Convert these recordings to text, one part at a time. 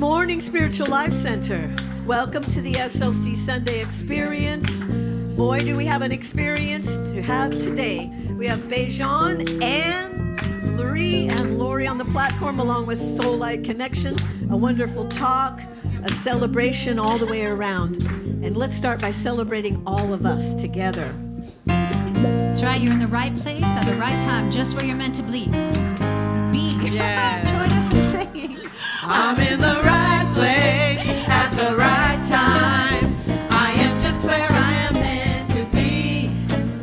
morning, Spiritual Life Center. Welcome to the SLC Sunday Experience. Boy, do we have an experience to have today. We have Bejan, Anne, Marie, and Lori on the platform, along with Soul Light Connection, a wonderful talk, a celebration all the way around. And let's start by celebrating all of us together. That's right, you're in the right place at the right time, just where you're meant to be. Yeah. Join us in singing. I'm in the right place at the right time. I am just where I am meant to be.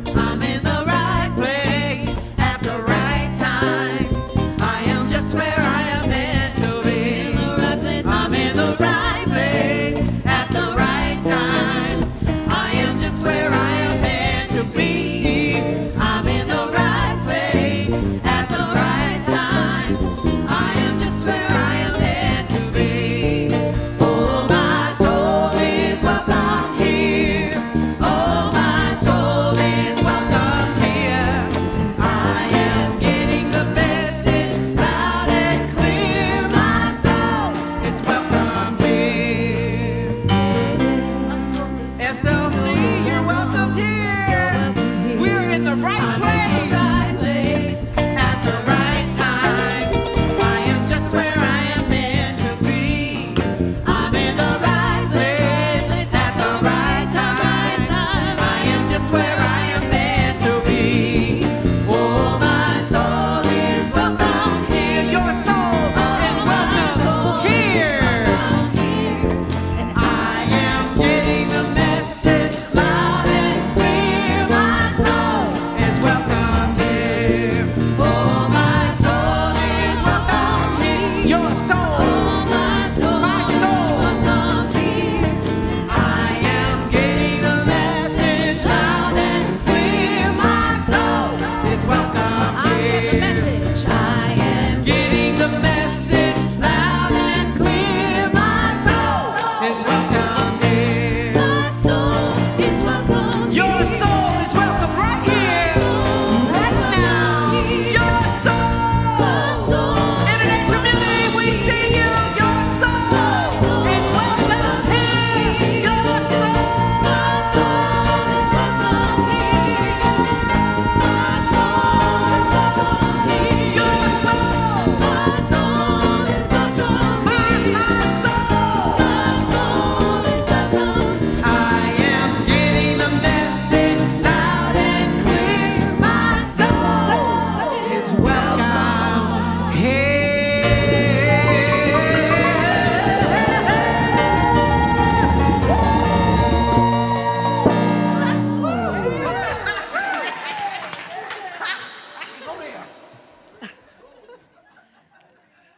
I'm in the right place at the right time. I am just where I am meant to be. I'm in the right place at the right time. I am just where I am meant to be. I'm in the right place at the right time. I am just where I am meant to be. Oh, my soul is welcomed here. Oh, my soul is welcomed here. I am getting the message loud and clear. My soul is welcomed here. SLC, you're welcomed here. We're in the right place at the right time. I am just where I am meant to be. I'm in the right place at the right time. I am just where I am meant to be. Oh, my soul is welcomed here. Your soul is welcomed here. And I am getting the message loud and clear. My soul is welcomed here. Oh, my soul is welcomed here. Your soul, my soul is welcomed here. I am getting the message loud and clear. My soul is welcomed here. I am Getting the message loud and clear. My soul is welcomed here. my soul is welcome. Your soul is welcome right here, right now. Your soul. Internet community, we see you. Your soul is welcomed here. Your soul is welcome here. My soul is welcome here. Your soul. My soul is welcome. My soul is welcome. I am getting the message loud and clear. My soul is welcome here.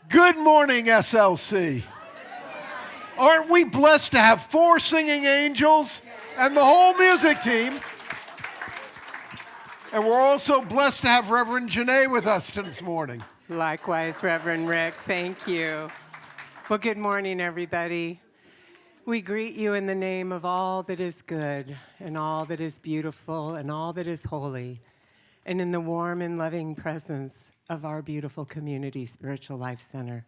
Good morning, SLC. Aren't we blessed to have 4 singing angels and the whole music team? And we're also blessed to have Reverend Janée with us this morning. Likewise, Reverend Rick, thank you. Well, good morning, everybody. We greet you in the name of all that is good and all that is beautiful and all that is holy, and in the warm and loving presence of our beautiful community, Spiritual Life Center.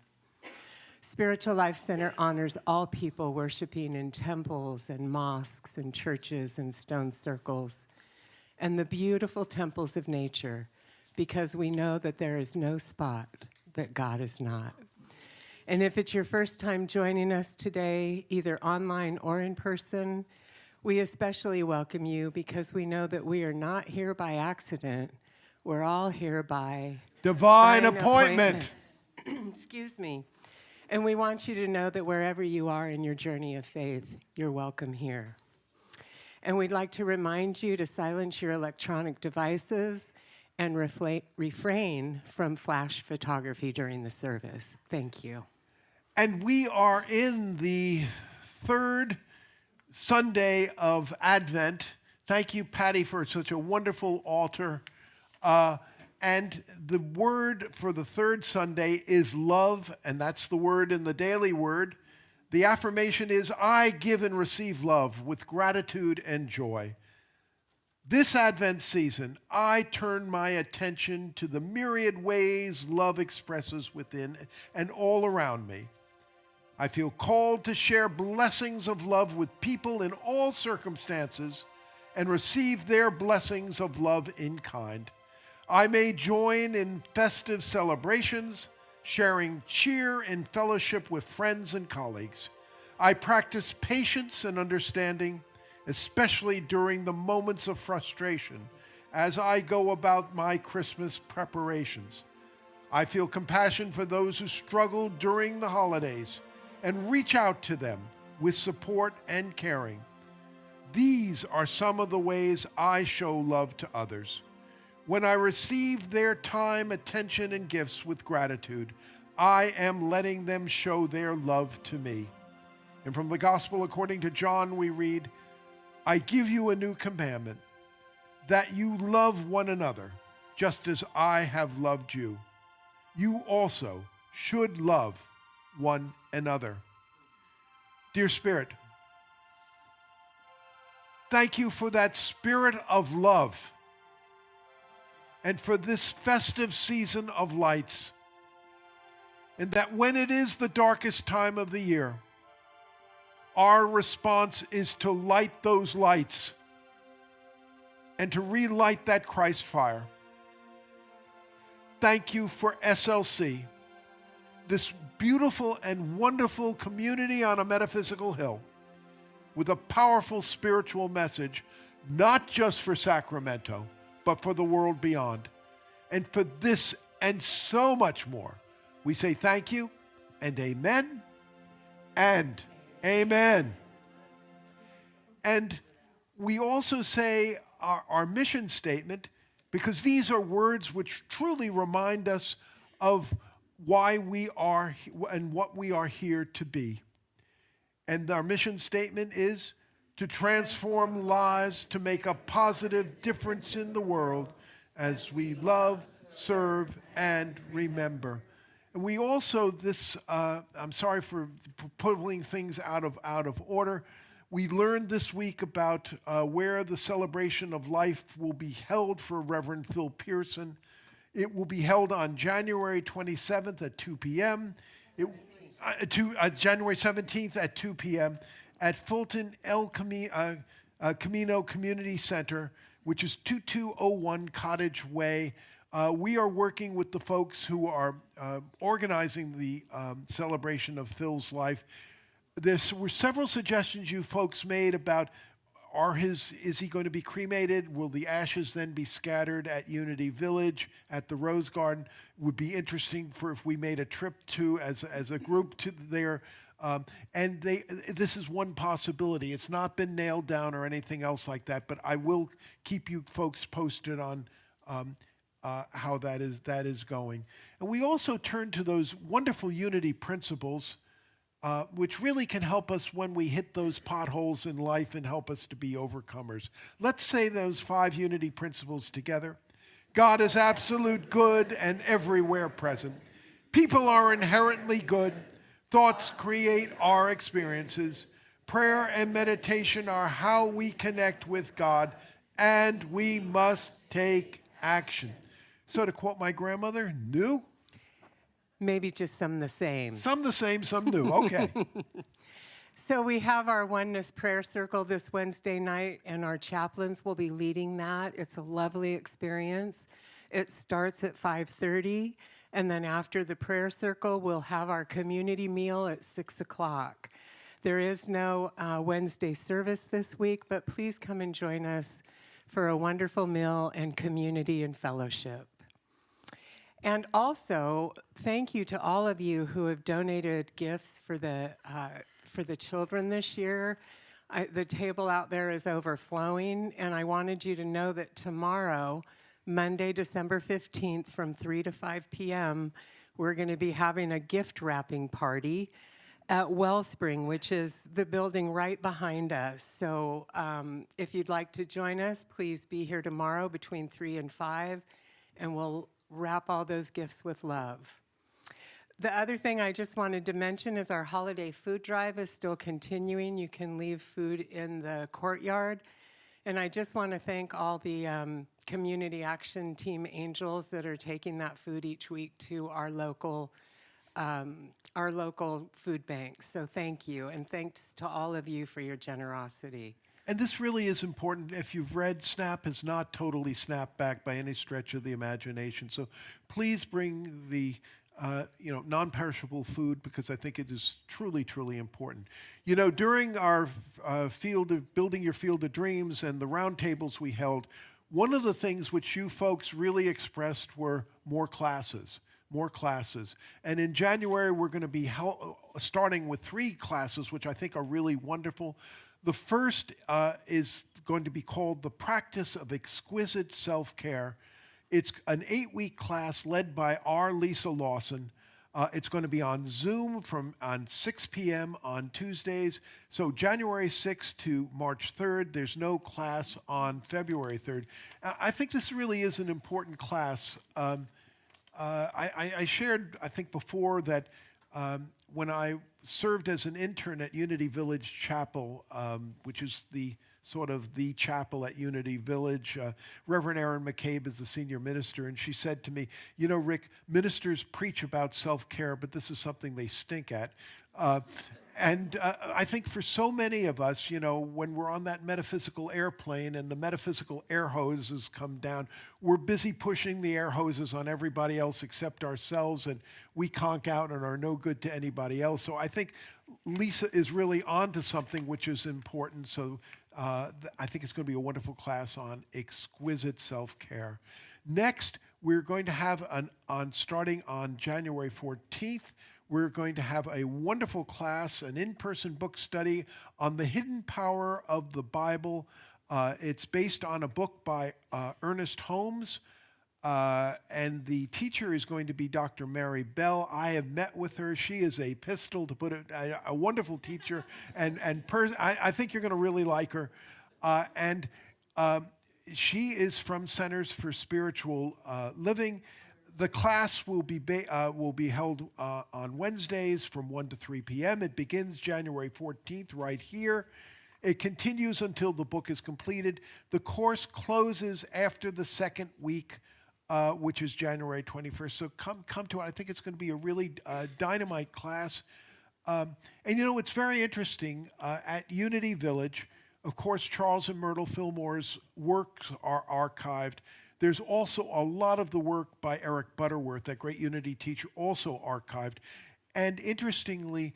Spiritual Life Center honors all people worshiping in temples and mosques and churches and stone circles and the beautiful temples of nature, because we know that there is no spot that God is not. And if it's your first time joining us today, either online or in person, we especially welcome you because we know that we are not here by accident. We're all here by Divine appointment. Excuse me. And we want you to know that wherever you are in your journey of faith, you're welcome here. And we'd like to remind you to silence your electronic devices and refrain from flash photography during the service. Thank you. And we are in the 3rd Sunday of Advent. Thank you, Patty, for such a wonderful altar. And the word for the 3rd Sunday is love, and that's the word in the daily word. The affirmation is, I give and receive love with gratitude and joy. This Advent season, I turn my attention to the myriad ways love expresses within and all around me. I feel called to share blessings of love with people in all circumstances and receive their blessings of love in kind. I may join in festive celebrations, sharing cheer and fellowship with friends and colleagues. I practice patience and understanding, especially during the moments of frustration as I go about my Christmas preparations. I feel compassion for those who struggle during the holidays and reach out to them with support and caring. These are some of the ways I show love to others. When I receive their time, attention, and gifts with gratitude, I am letting them show their love to me. And from the Gospel according to John, we read, I give you a new commandment, that you love one another, just as I have loved you. You also should love one another. Dear Spirit, thank you for that spirit of love and for this festive season of lights, and that when it is the darkest time of the year, our response is to light those lights and to relight that Christ fire. Thank you for SLC, this beautiful and wonderful community on a metaphysical hill with a powerful spiritual message, not just for Sacramento, but for the world beyond. And for this and so much more, we say thank you and amen and amen. And we also say our mission statement, because these are words which truly remind us of why we are and what we are here to be. And our mission statement is to transform lives, to make a positive difference in the world as we love, serve, and remember. And we also, I'm sorry for pulling things out of order. We learned this week about where the celebration of life will be held for Reverend Phil Pearson. It will be held on January 27th at 2 p.m. January 17th at 2 p.m. at Fulton El Camino Community Center, which is 2201 Cottage Way. We are working with the folks who are organizing the celebration of Phil's life. There were several suggestions you folks made about is he going to be cremated? Will the ashes then be scattered at Unity Village, at the Rose Garden? Would be interesting for if we made a trip to, as a group, to there. This is one possibility. It's not been nailed down or anything else like that, but I will keep you folks posted on how that is going. And we also turn to those wonderful unity principles, which really can help us when we hit those potholes in life and help us to be overcomers. Let's say those 5 unity principles together. God is absolute good and everywhere present. People are inherently good. Thoughts create our experiences. Prayer and meditation are how we connect with God, and we must take action. So to quote my grandmother, new? Maybe just some the same. Some the same, some new. Okay. So we have our Oneness Prayer Circle this Wednesday night, and our chaplains will be leading that. It's a lovely experience. It starts at 5:30, and then after the prayer circle, we'll have our community meal at 6 o'clock. There is no Wednesday service this week, but please come and join us for a wonderful meal and community and fellowship. And also, thank you to all of you who have donated gifts for the children this year. The table out there is overflowing, and I wanted you to know that tomorrow, Monday, December 15th, from 3 to 5 p.m., we're going to be having a gift wrapping party at Wellspring, which is the building right behind us. So if you'd like to join us, please be here tomorrow between 3 and 5, and we'll wrap all those gifts with love. The other thing I just wanted to mention is our holiday food drive is still continuing. You can leave food in the courtyard. And I just want to thank all the community action team angels that are taking that food each week to our local our local food banks. So thank you, and thanks to all of you for your generosity. And this really is important. If you've read, SNAP has not totally snapped back by any stretch of the imagination. So please bring the non-perishable food, because I think it is truly, truly important. You know, during our field of building your field of dreams and the roundtables we held, one of the things which you folks really expressed were more classes. More classes. And in January, we're going to be starting with 3 classes, which I think are really wonderful. The first is going to be called The Practice of Exquisite Self-Care. It's an 8-week class led by our Lisa Lawson. It's going to be on Zoom on 6 p.m. on Tuesdays. So January 6th to March 3rd. There's no class on February 3rd. I think this really is an important class. I shared, I think, before that when I served as an intern at Unity Village Chapel, which is the chapel at Unity Village. Reverend Erin McCabe is the senior minister, and she said to me, you know, Rick, ministers preach about self-care, but this is something they stink at. And I think for so many of us, you know, when we're on that metaphysical airplane and the metaphysical air hoses come down, we're busy pushing the air hoses on everybody else except ourselves, and we conk out and are no good to anybody else. So I think Lisa is really onto something which is important. So I think it's going to be a wonderful class on exquisite self-care. Next, we're going to have starting on January 14th, we're going to have a wonderful class, an in-person book study on the hidden power of the Bible. It's based on a book by Ernest Holmes, and the teacher is going to be Dr. Mary Bell. I have met with her. She is a pistol, to put it, a wonderful teacher, and I think you're going to really like her. She is from Centers for Spiritual Living. The class will be held on Wednesdays from 1 to 3 p.m. It begins January 14th right here. It continues until the book is completed. The course closes after the second week, which is January 21st. So come to it. I think it's going to be a really dynamite class. And you know, it's very interesting. At Unity Village, of course, Charles and Myrtle Fillmore's works are archived. There's also a lot of the work by Eric Butterworth, that great Unity teacher, also archived. And interestingly,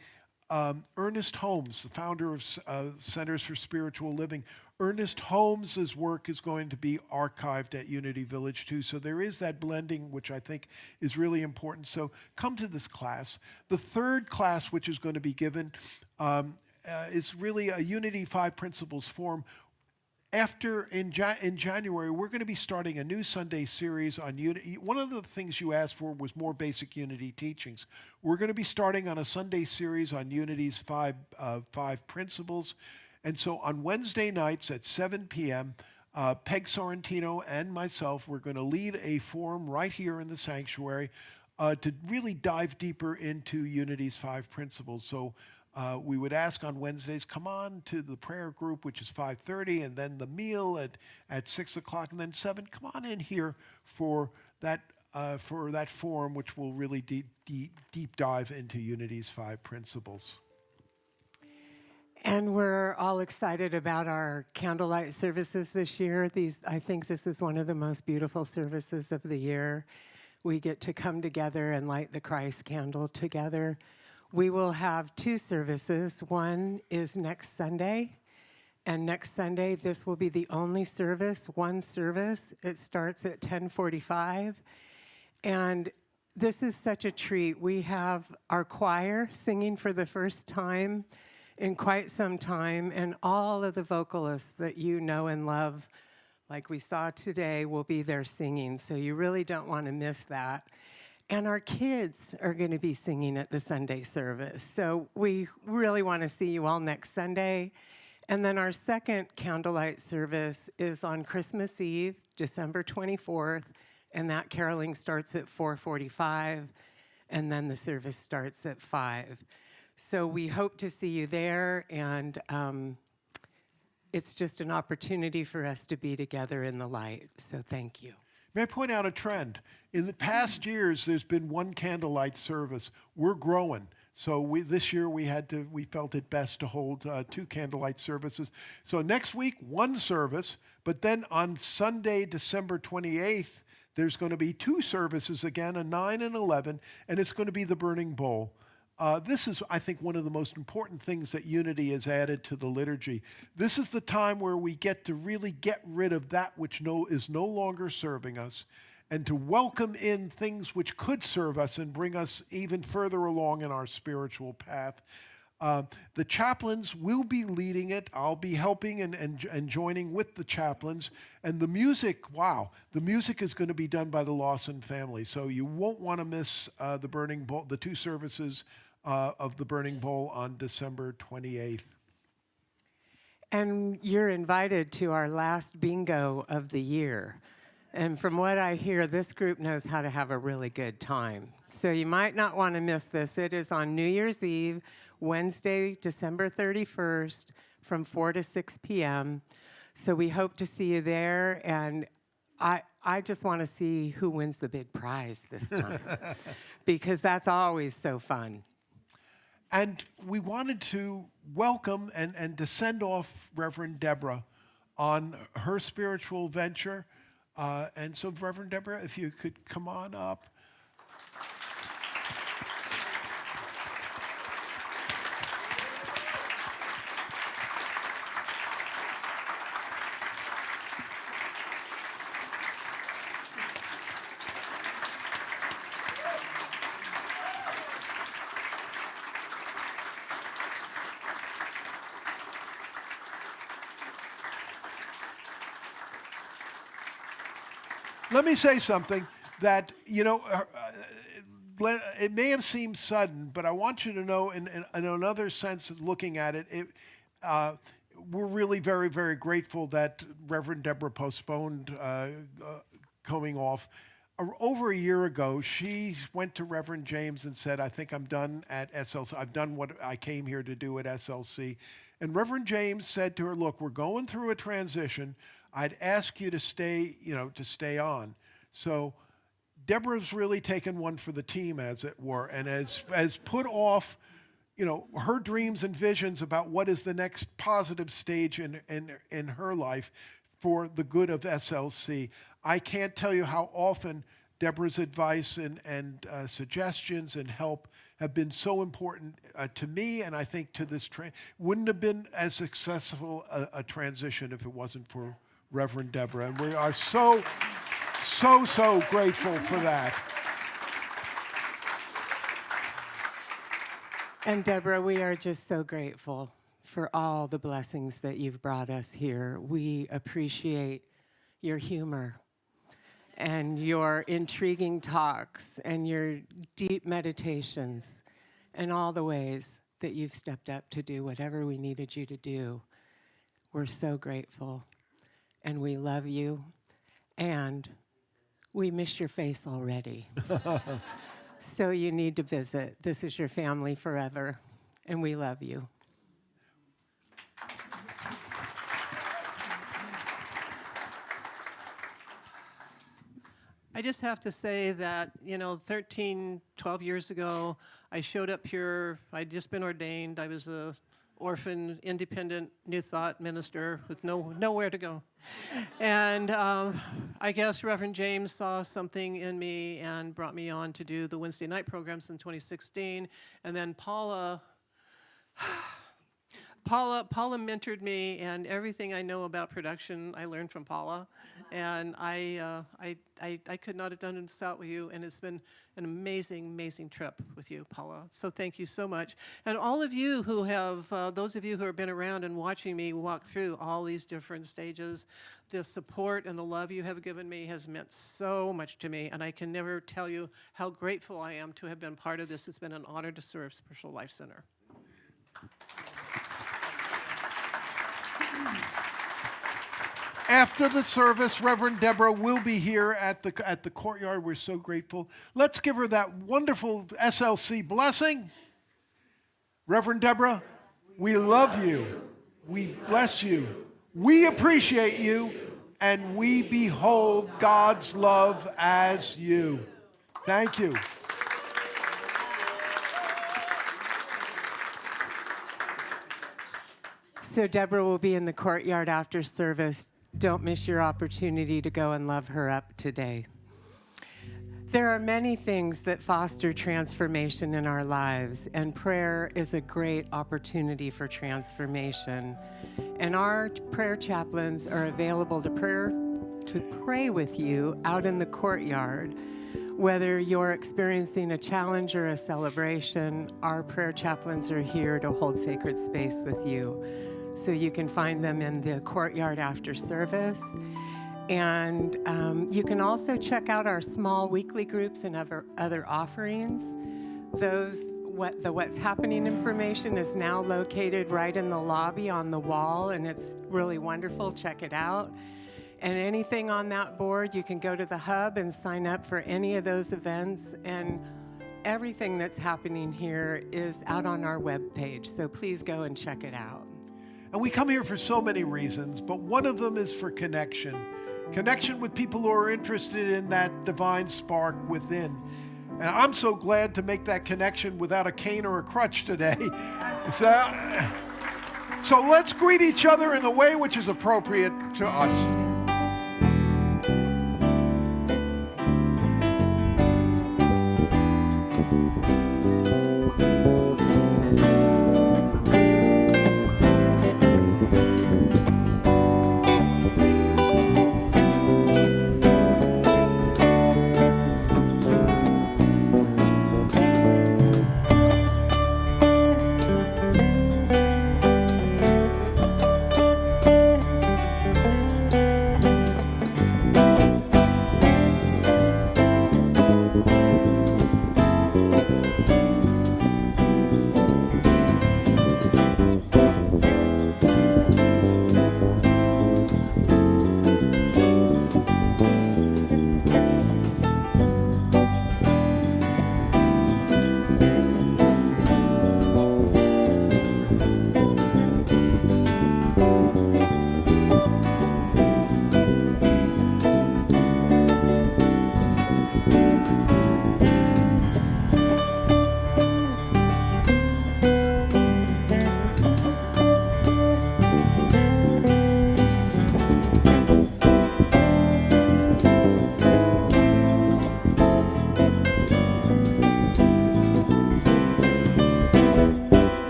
Ernest Holmes, the founder of Centers for Spiritual Living, Ernest Holmes' work is going to be archived at Unity Village too. So there is that blending, which I think is really important. So come to this class. The third class, which is going to be given, is really a Unity 5 Principles form. In January, we're going to be starting a new Sunday series on Unity. One of the things you asked for was more basic Unity teachings. We're going to be starting on a Sunday series on Unity's five principles. And so on Wednesday nights at 7 p.m., Peg Sorrentino and myself, we're going to lead a forum right here in the sanctuary to really dive deeper into Unity's 5 principles. So we would ask on Wednesdays, come on to the prayer group, which is 5:30, and then the meal at 6 o'clock, and then 7. Come on in here for that forum, which will really deep dive into Unity's 5 principles. And we're all excited about our candlelight services this year. I think this is one of the most beautiful services of the year. We get to come together and light the Christ candle together. We will have 2 services. One is next Sunday, and next Sunday this will be the only service, one service. It starts at 10:45, and this is such a treat. We have our choir singing for the first time in quite some time, and all of the vocalists that you know and love, like we saw today, will be there singing, so you really don't want to miss that. And our kids are going to be singing at the Sunday service. So we really want to see you all next Sunday. And then our second candlelight service is on Christmas Eve, December 24th. And that caroling starts at 4:45. And then the service starts at 5. So we hope to see you there. And it's just an opportunity for us to be together in the light. So thank you. May I point out a trend? In the past years, there's been one candlelight service. We're growing. So this year we felt it best to hold 2 candlelight services. So next week, 1 service, but then on Sunday, December 28th, there's going to be 2 services again, a 9 and 11, and it's going to be the Burning Bowl. This is, I think, one of the most important things that Unity has added to the liturgy. This is the time where we get to really get rid of that which is no longer serving us, and to welcome in things which could serve us and bring us even further along in our spiritual path. The chaplains will be leading it. I'll be helping and joining with the chaplains. And the music, wow, the music is going to be done by the Lawson family. So you won't want to miss the Burning Bowl, the 2 services of the Burning Bowl on December 28th. And you're invited to our last bingo of the year. And from what I hear, this group knows how to have a really good time. So you might not want to miss this. It is on New Year's Eve, Wednesday, December 31st, from 4 to 6 p.m. So we hope to see you there. And I just want to see who wins the big prize this time, because that's always so fun. And we wanted to welcome and to send off Reverend Deborah on her spiritual venture. And so, Reverend Deborah, if you could come on up. Let me say something that, it may have seemed sudden, but I want you to know in another sense of looking at it, we're really very, very grateful that Reverend Deborah postponed coming off. Over a year ago, she went to Reverend James and said, I think I'm done at SLC. I've done what I came here to do at SLC. And Reverend James said to her, look, we're going through a transition. I'd ask you to stay, to stay on. So Deborah's really taken one for the team, as it were, and has put off, her dreams and visions about what is the next positive stage in her life for the good of SLC. I can't tell you how often Deborah's advice and suggestions and help have been so important to me, and I think to this wouldn't have been as successful a transition if it wasn't for Reverend Deborah, and we are so grateful for that. And Deborah, we are just so grateful for all the blessings that you've brought us here. We appreciate your humor and your intriguing talks and your deep meditations and all the ways that you've stepped up to do whatever we needed you to do. We're so grateful. And we love you, and we miss your face already. So you need to visit. This is your family forever, and we love you. I just have to say that, 12 years ago, I showed up here. I'd just been ordained. I was a orphan, independent, New Thought minister with nowhere to go. And I guess Reverend James saw something in me and brought me on to do the Wednesday night programs in 2016. And then Paula mentored me, and everything I know about production, I learned from Paula. And I could not have done it without you, and it's been an amazing, amazing trip with you, Paula. So thank you so much. And all of you who have, those of you who have been around and watching me walk through all these different stages, the support and the love you have given me has meant so much to me, and I can never tell you how grateful I am to have been part of this. It's been an honor to serve Spiritual Life Center. After the service, Reverend Deborah will be here at the courtyard. We're so grateful. Let's give her that wonderful SLC blessing. Reverend Deborah, we love you. We bless you. We appreciate you. and we behold God's love as you. Thank you. So Deborah will be in the courtyard after service. Don't miss your opportunity to go and love her up today. There are many things that foster transformation in our lives, and prayer is a great opportunity for transformation. And our prayer chaplains are available to pray with you out in the courtyard. Whether you're experiencing a challenge or a celebration, our prayer chaplains are here to hold sacred space with you. So you can find them in the courtyard after service. And you can also check out our small weekly groups and other offerings. The What's Happening information is now located right in the lobby on the wall, and it's really wonderful. Check it out. And anything on that board, you can go to the hub and sign up for any of those events. And everything that's happening here is out on our webpage, so please go and check it out. And we come here for so many reasons, but one of them is for connection. Connection with people who are interested in that divine spark within. And I'm so glad to make that connection without a cane or a crutch today. So let's greet each other in a way which is appropriate to us.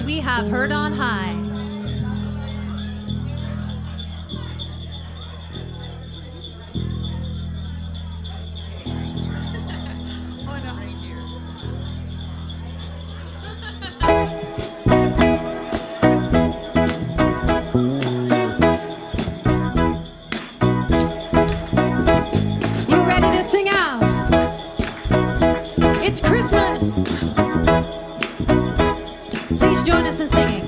We have heard on high. You ready to sing out? It's Christmas. Please join us in singing.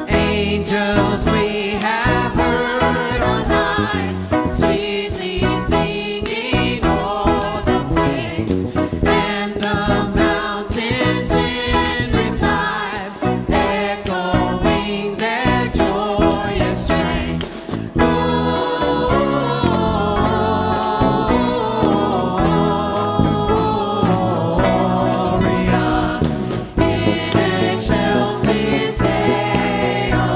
Angels we have heard on high, sweetly singing o'er the plains, and the mountains in reply, echoing their joyous strain. Gloria in excelsis Deo.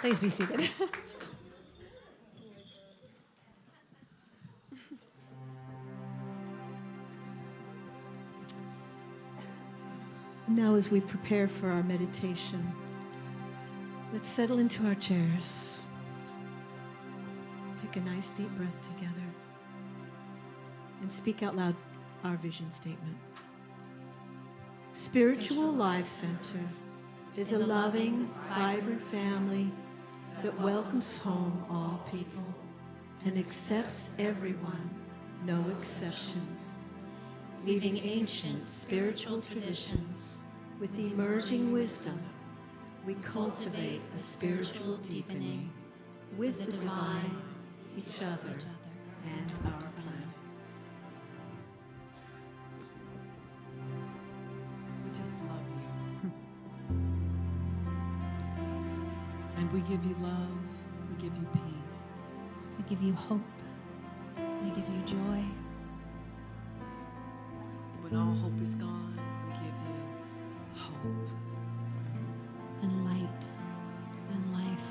Please be seated. Now, as we prepare for our meditation, let's settle into our chairs. Take a nice deep breath together and speak out loud our vision statement. Spiritual Life Center is a loving, vibrant family that welcomes home all people and accepts everyone, no exceptions, leaving ancient spiritual traditions. With emerging wisdom, we cultivate a spiritual deepening with the divine, each other, and our planet. We just love you. And we give you love, we give you peace. We give you hope. We give you joy. When all hope is gone, we give you hope And light. And life.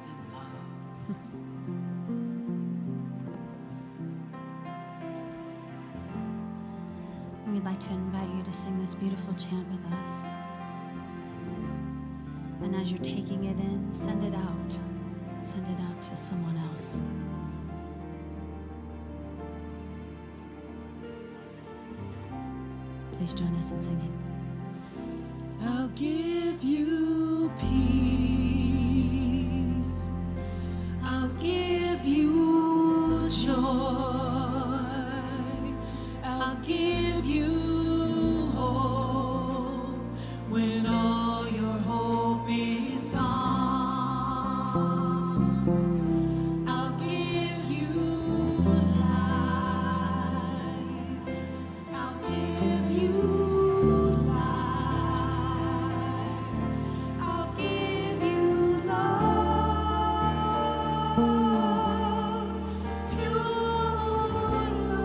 and love. We'd like to invite you to sing this beautiful chant with us. And as you're taking it in, send it out. Send it out to someone else. Please join us in singing. I'll give you peace. I'll give you joy. I'll give you hope when all your hope is gone. I'll give you light. I'll give you I'll give you love, pure love.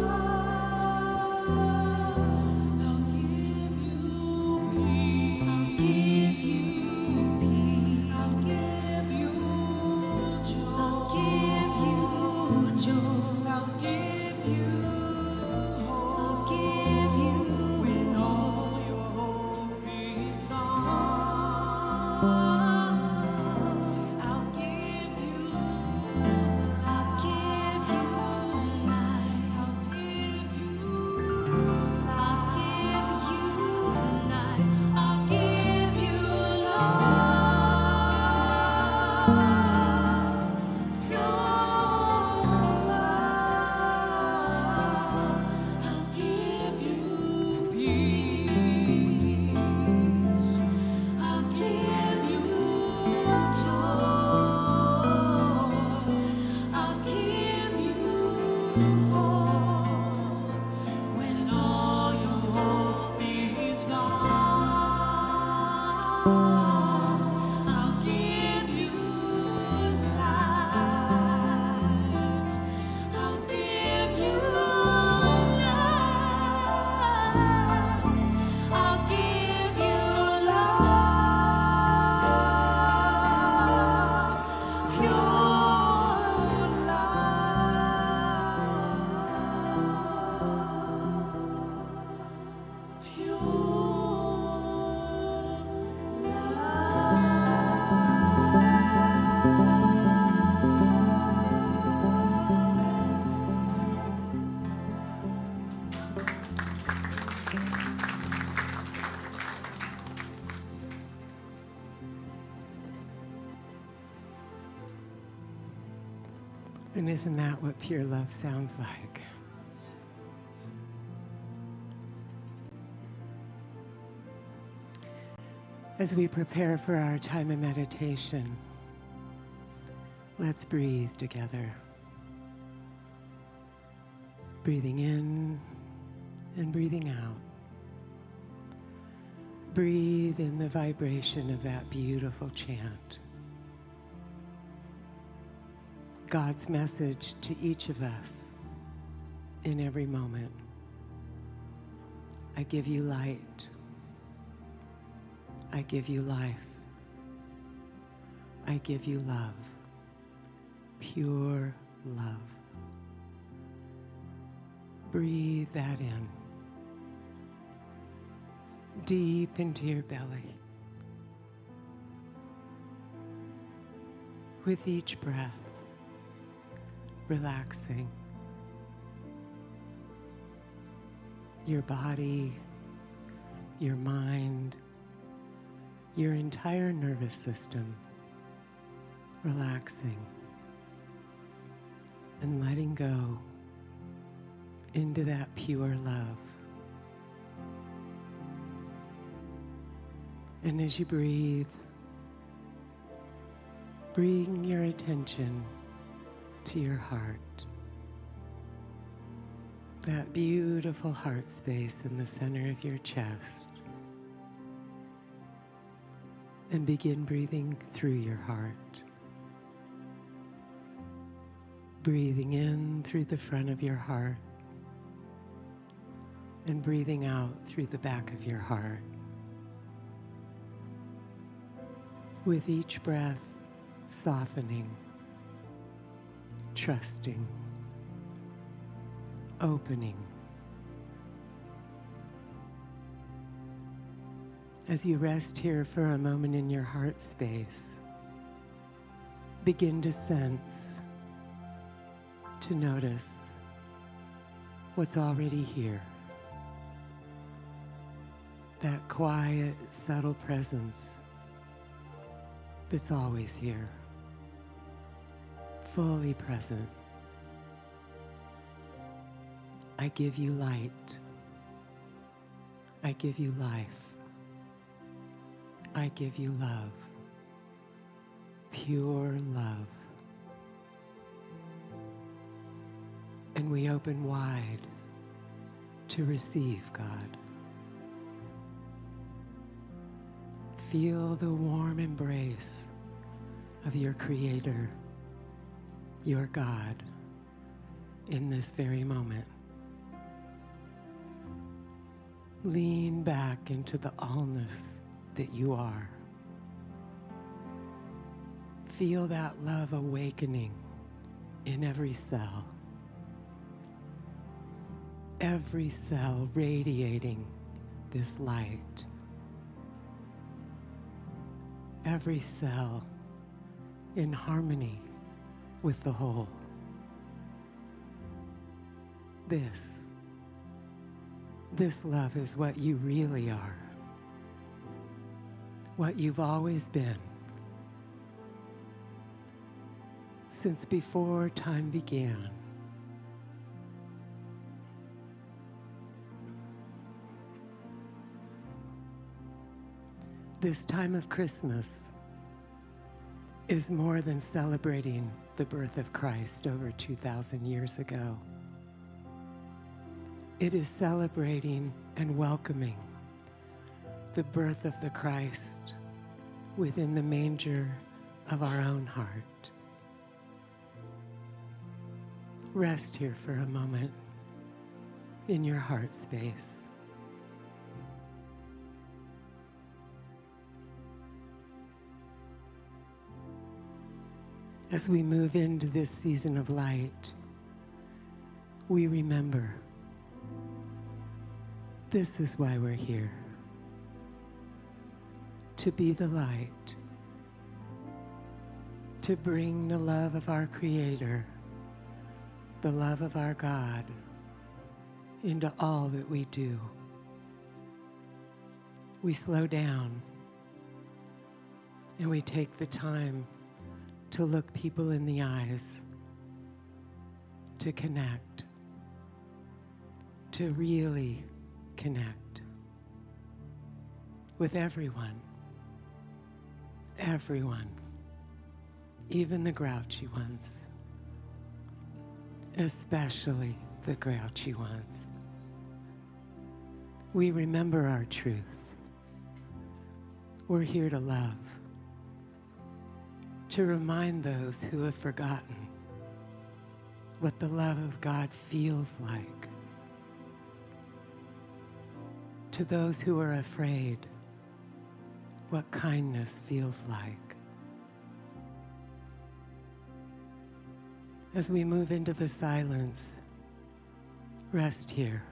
I'll give you peace. I'll give you joy. I'll give you joy. I'll give you hope. I'll give you when all your hope is gone. I'll give you light. I'll give you light. I'll give you light. I'll give you love, pure love. I'll give you peace. I'll give you joy. I'll give you hope when all your hope is gone. I'll give you light. I'll give you light. I'll give you love, pure love, And isn't that what pure love sounds like? As we prepare for our time of meditation, let's breathe together. Breathing in and breathing out. Breathe in the vibration of that beautiful chant. God's message to each of us in every moment. I give you light. I give you life. I give you love, pure love. Breathe that in, deep into your belly. With each breath, relaxing your body, your mind, your entire nervous system, relaxing and letting go into that pure love. And as you breathe, bring your attention to your heart, that beautiful heart space in the center of your chest, and begin breathing through your heart. Breathing in through the front of your heart and breathing out through the back of your heart. With each breath, softening, trusting, opening. As you rest here for a moment in your heart space, begin to sense, to notice what's already here. That quiet, subtle presence that's always here, fully present. I give you light. I give you life. I give you love, pure love. And we open wide to receive, God. Feel the warm embrace of your Creator, your God, in this very moment. Lean back into the allness that you are. Feel that love awakening in every cell radiating this light, every cell in harmony with the whole. This love is what you really are, what you've always been, since before time began. This time of Christmas is more than celebrating the birth of Christ over 2,000 years ago. It is celebrating and welcoming the birth of the Christ within the manger of our own heart. Rest here for a moment in your heart space. As we move into this season of light, we remember this is why we're here. To be the light, to bring the love of our Creator, the love of our God, into all that we do. We slow down and we take the time to look people in the eyes, to connect, to really connect with everyone, even the grouchy ones, especially the grouchy ones. We remember our truth. We're here to love, to remind those who have forgotten what the love of God feels like, to those who are afraid what kindness feels like. As we move into the silence, rest here,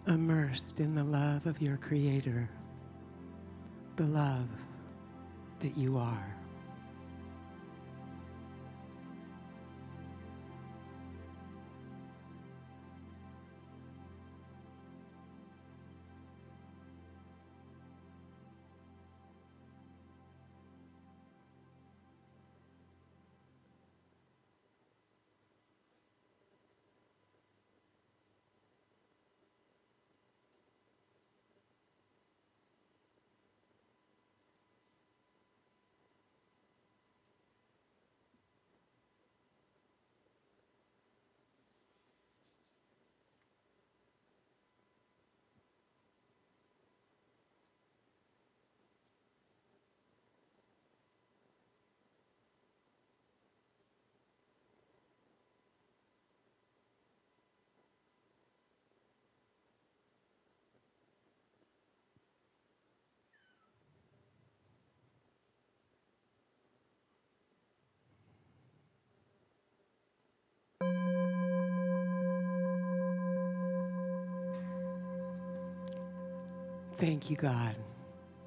immersed in the love of your Creator, the love that you are. Thank you, God,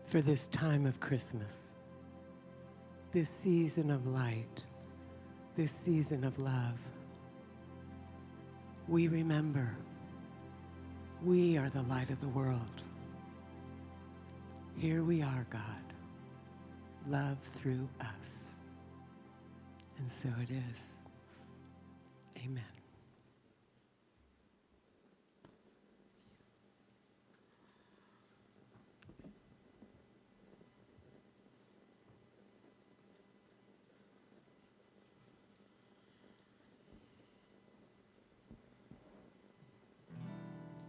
for this time of Christmas, this season of light, this season of love. We remember we are the light of the world. Here we are, God, love through us. And so it is. Amen.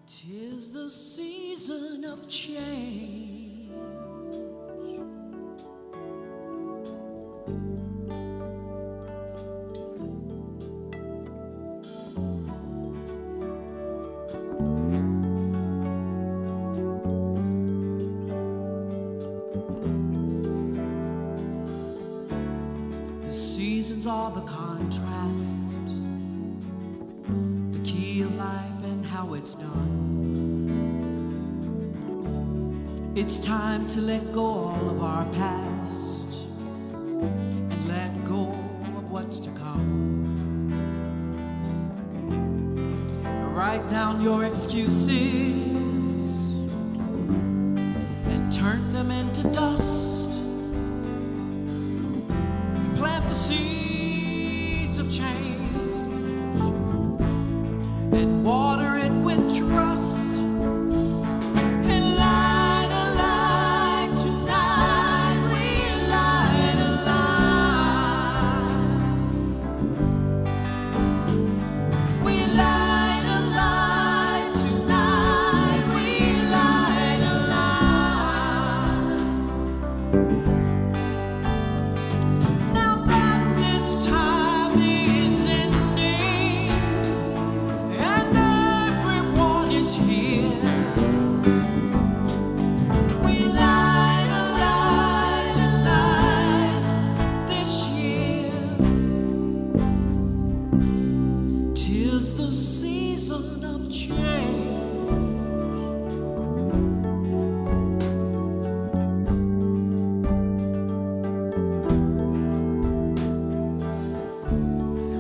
Tis the season of change. The seasons are the contrast, the key of life and how it's done. It's time to let go all of our past and let go of what's to come. Write down your excuses and turn them into dust. Plant the seeds of change and water it with trust.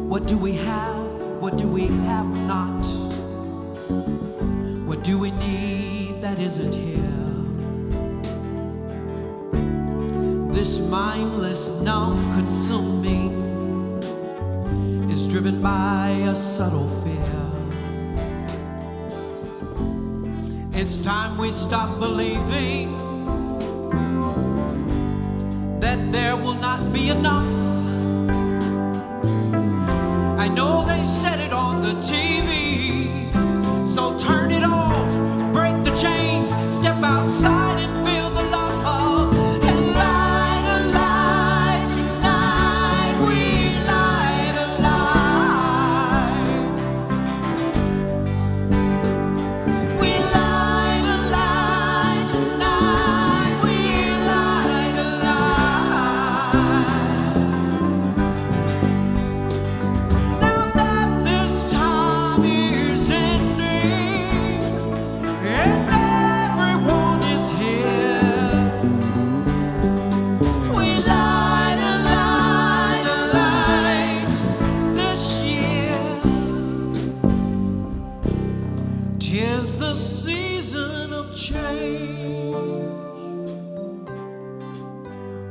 What do we have? What do we have not? What do we need that isn't here? This mindless, numb consuming is driven by a subtle fear. It's time we stop believing that there will not be enough. I know they said it on the TV, so turn it off, break the chains, step outside and feel the love, and light a light tonight. We light a light. We light a light tonight. We light a light.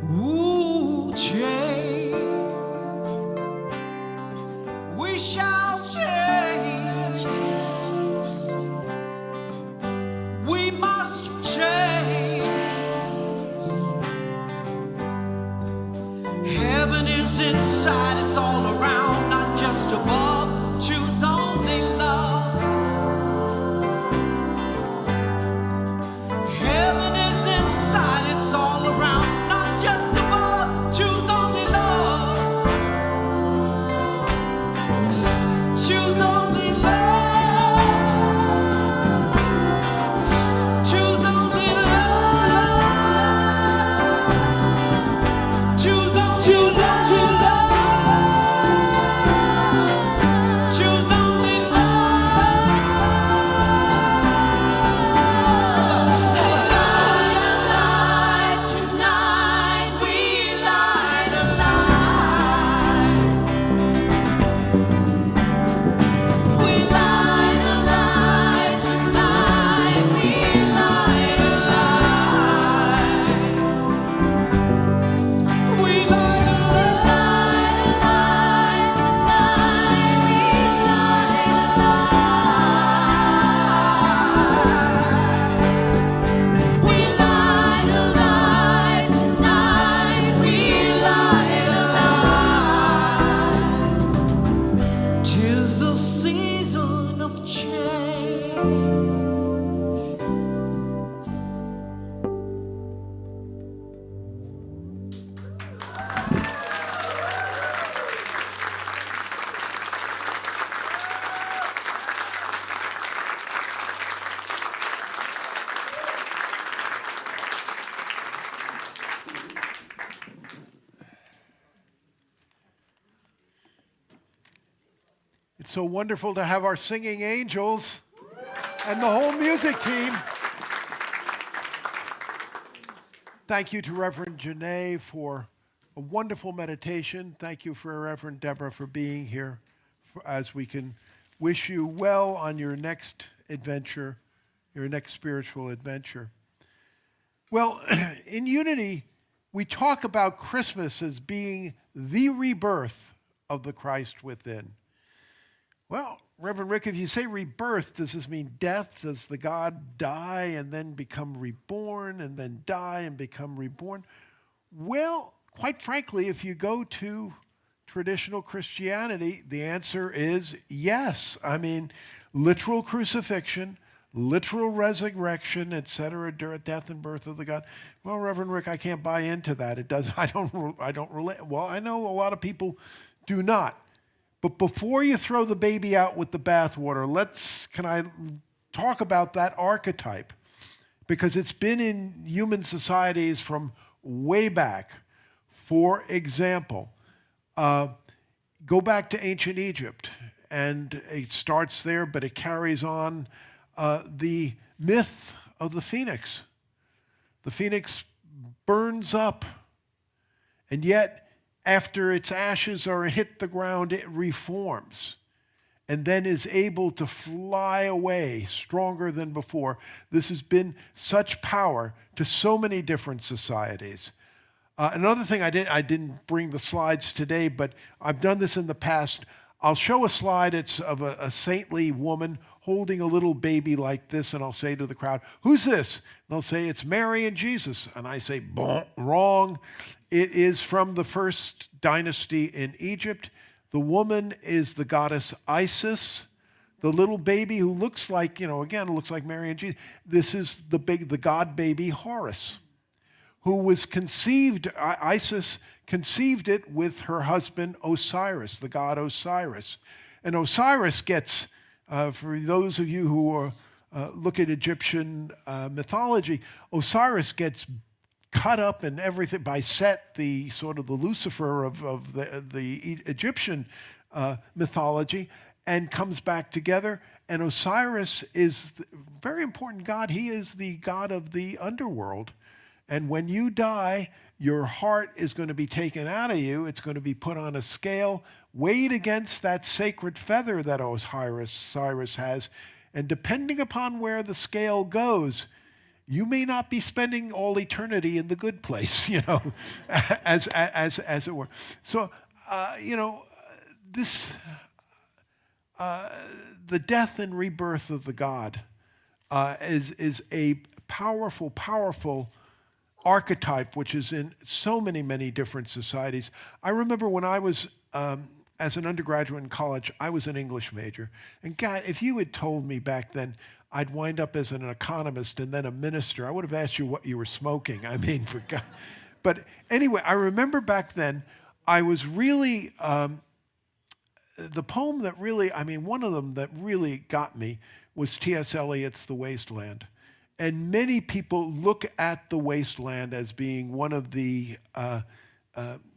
Ooh, change. We shall change. We must change. Heaven is inside, it's all around, not just above. Choose only love. Heaven is inside, it's all around, not just above. Choose only love. Choose only love. Choose only love. Choose only love. Choose only love. Light a light tonight. We light a light. We light a light tonight. We light a light. We light a light tonight. We light a light. We light a light tonight. We light a light. 'Tis the season of change. It's so wonderful to have our singing angels and the whole music team. Thank you to Reverend Janée for a wonderful meditation. Thank you for Reverend Deborah for being here as we can wish you well on your next adventure, your next spiritual adventure. Well, in Unity, we talk about Christmas as being the rebirth of the Christ within. Well, Reverend Rick, if you say rebirth, does this mean death? Does the God die and then become reborn and then die and become reborn? Well, quite frankly, if you go to traditional Christianity, the answer is yes. I mean, literal crucifixion, literal resurrection, etc., death and birth of the God. Well, Reverend Rick, I can't buy into that. It does. I don't relate. Well, I know a lot of people do not. But before you throw the baby out with the bathwater, can I talk about that archetype? Because it's been in human societies from way back. For example, go back to ancient Egypt, and it starts there, but it carries on the myth of the phoenix. The phoenix burns up, and yet after its ashes are hit the ground, it reforms and then is able to fly away stronger than before. This has been such power to so many different societies. Another thing, I didn't bring the slides today, but I've done this in the past. I'll show a slide. It's of a saintly woman holding a little baby like this, and I'll say to the crowd, "Who's this?" And they'll say, "It's Mary and Jesus." And I say, "Wrong. It is from the first dynasty in Egypt. The woman is the goddess Isis. The little baby who looks like, looks like Mary and Jesus. This is the god baby Horus, who was conceived, Isis conceived it with her husband Osiris, the god Osiris. And Osiris gets, for those of you who look at Egyptian mythology, Osiris gets cut up and everything by Set, the sort of the Lucifer of the Egyptian mythology, and comes back together. And Osiris is a very important god. He is the god of the underworld. And when you die, your heart is going to be taken out of you. It's going to be put on a scale, weighed against that sacred feather that Osiris has. And depending upon where the scale goes, you may not be spending all eternity in the good place, as it were. So, the death and rebirth of the God is a powerful, powerful archetype which is in so many, many different societies. I remember when I was, as an undergraduate in college, I was an English major. And God, if you had told me back then I'd wind up as an economist and then a minister, I would have asked you what you were smoking. I mean, for God. But anyway, I remember back then I was really, the poem that really, one of them that really got me was T.S. Eliot's The Wasteland. And many people look at The Wasteland as being one of the,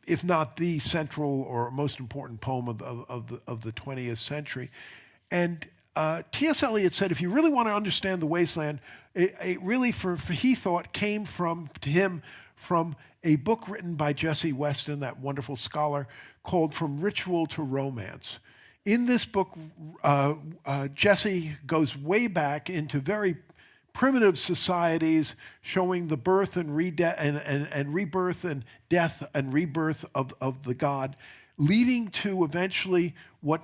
if not the central or most important poem of the 20th century. And T.S. Eliot said, if you really want to understand The Wasteland, it really, he thought, came to him from a book written by Jessie Weston, that wonderful scholar, called From Ritual to Romance. In this book, Jessie goes way back into very primitive societies, showing the birth and rebirth and death and rebirth of the God, leading to eventually what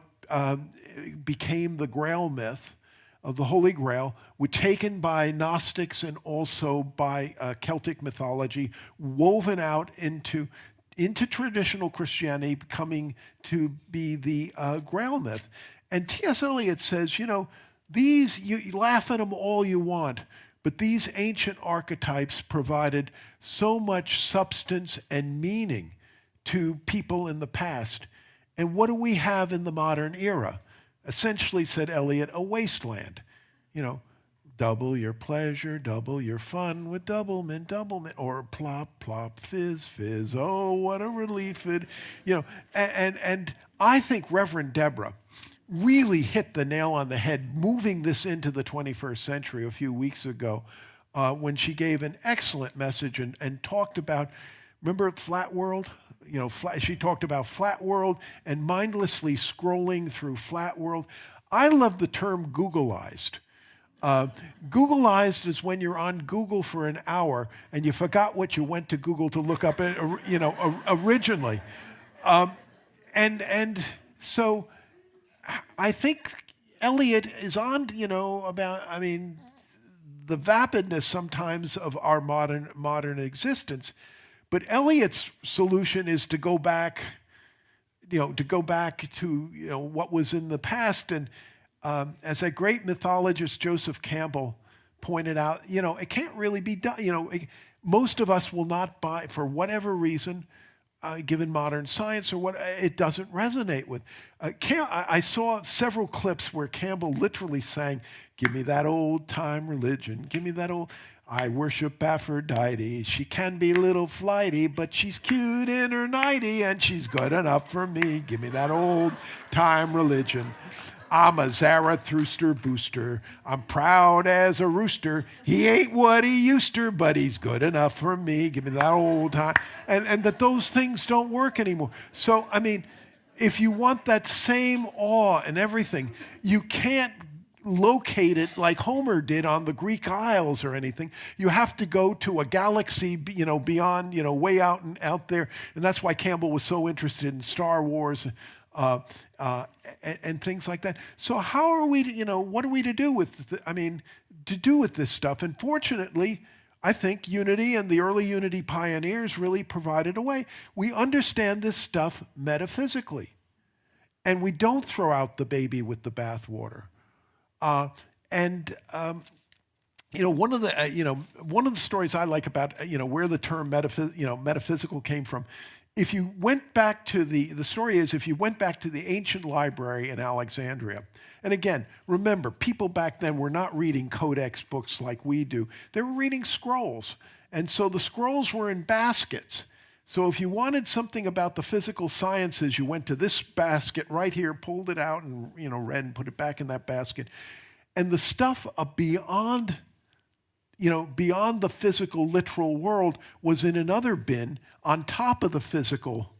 became the Grail myth of the Holy Grail, which taken by Gnostics and also by Celtic mythology, woven out into traditional Christianity, coming to be the Grail myth. And T.S. Eliot says, these, you laugh at them all you want, but these ancient archetypes provided so much substance and meaning to people in the past. And what do we have in the modern era? Essentially, said Eliot, a wasteland. Double your pleasure, double your fun with doublemint, or plop, plop, fizz, fizz, oh, what a relief it, and I think Reverend Deborah really hit the nail on the head, moving this into the 21st century a few weeks ago, when she gave an excellent message and talked about, remember Flat World? She talked about Flat World and mindlessly scrolling through Flat World. I love the term Googleized. Googleized is when you're on Google for an hour and you forgot what you went to Google to look up, originally. And so I think Eliot is on, about, the vapidness sometimes of our modern existence. But Eliot's solution is to go back, to what was in the past. And as a great mythologist, Joseph Campbell, pointed out, it can't really be done. Most of us will not buy, for whatever reason, given modern science or what, it doesn't resonate with. I saw several clips where Campbell literally sang, "Give me that old time religion, give me that old, I worship Aphrodite. She can be a little flighty, but she's cute in her nightie, and she's good enough for me. Give me that old time religion. I'm a Zarathustra booster. I'm proud as a rooster. He ain't what he used to, but he's good enough for me. Give me that old time." And that those things don't work anymore. So, if you want that same awe and everything, you can't locate it like Homer did on the Greek Isles or anything. You have to go to a galaxy, beyond, way out there. And that's why Campbell was so interested in Star Wars and things like that. So how are we to, what are we to do with, to do with this stuff? And fortunately, I think Unity and the early Unity pioneers really provided a way. We understand this stuff metaphysically, and we don't throw out the baby with the bathwater. One of the stories I like about, where the term metaphysical came from. If you went back to the story is, if you went back to the ancient library in Alexandria, and again, remember, people back then were not reading codex books like we do. They were reading scrolls. And so the scrolls were in baskets. So if you wanted something about the physical sciences, you went to this basket right here, pulled it out and, read and put it back in that basket. And the stuff beyond the physical, literal world was in another bin on top of the physical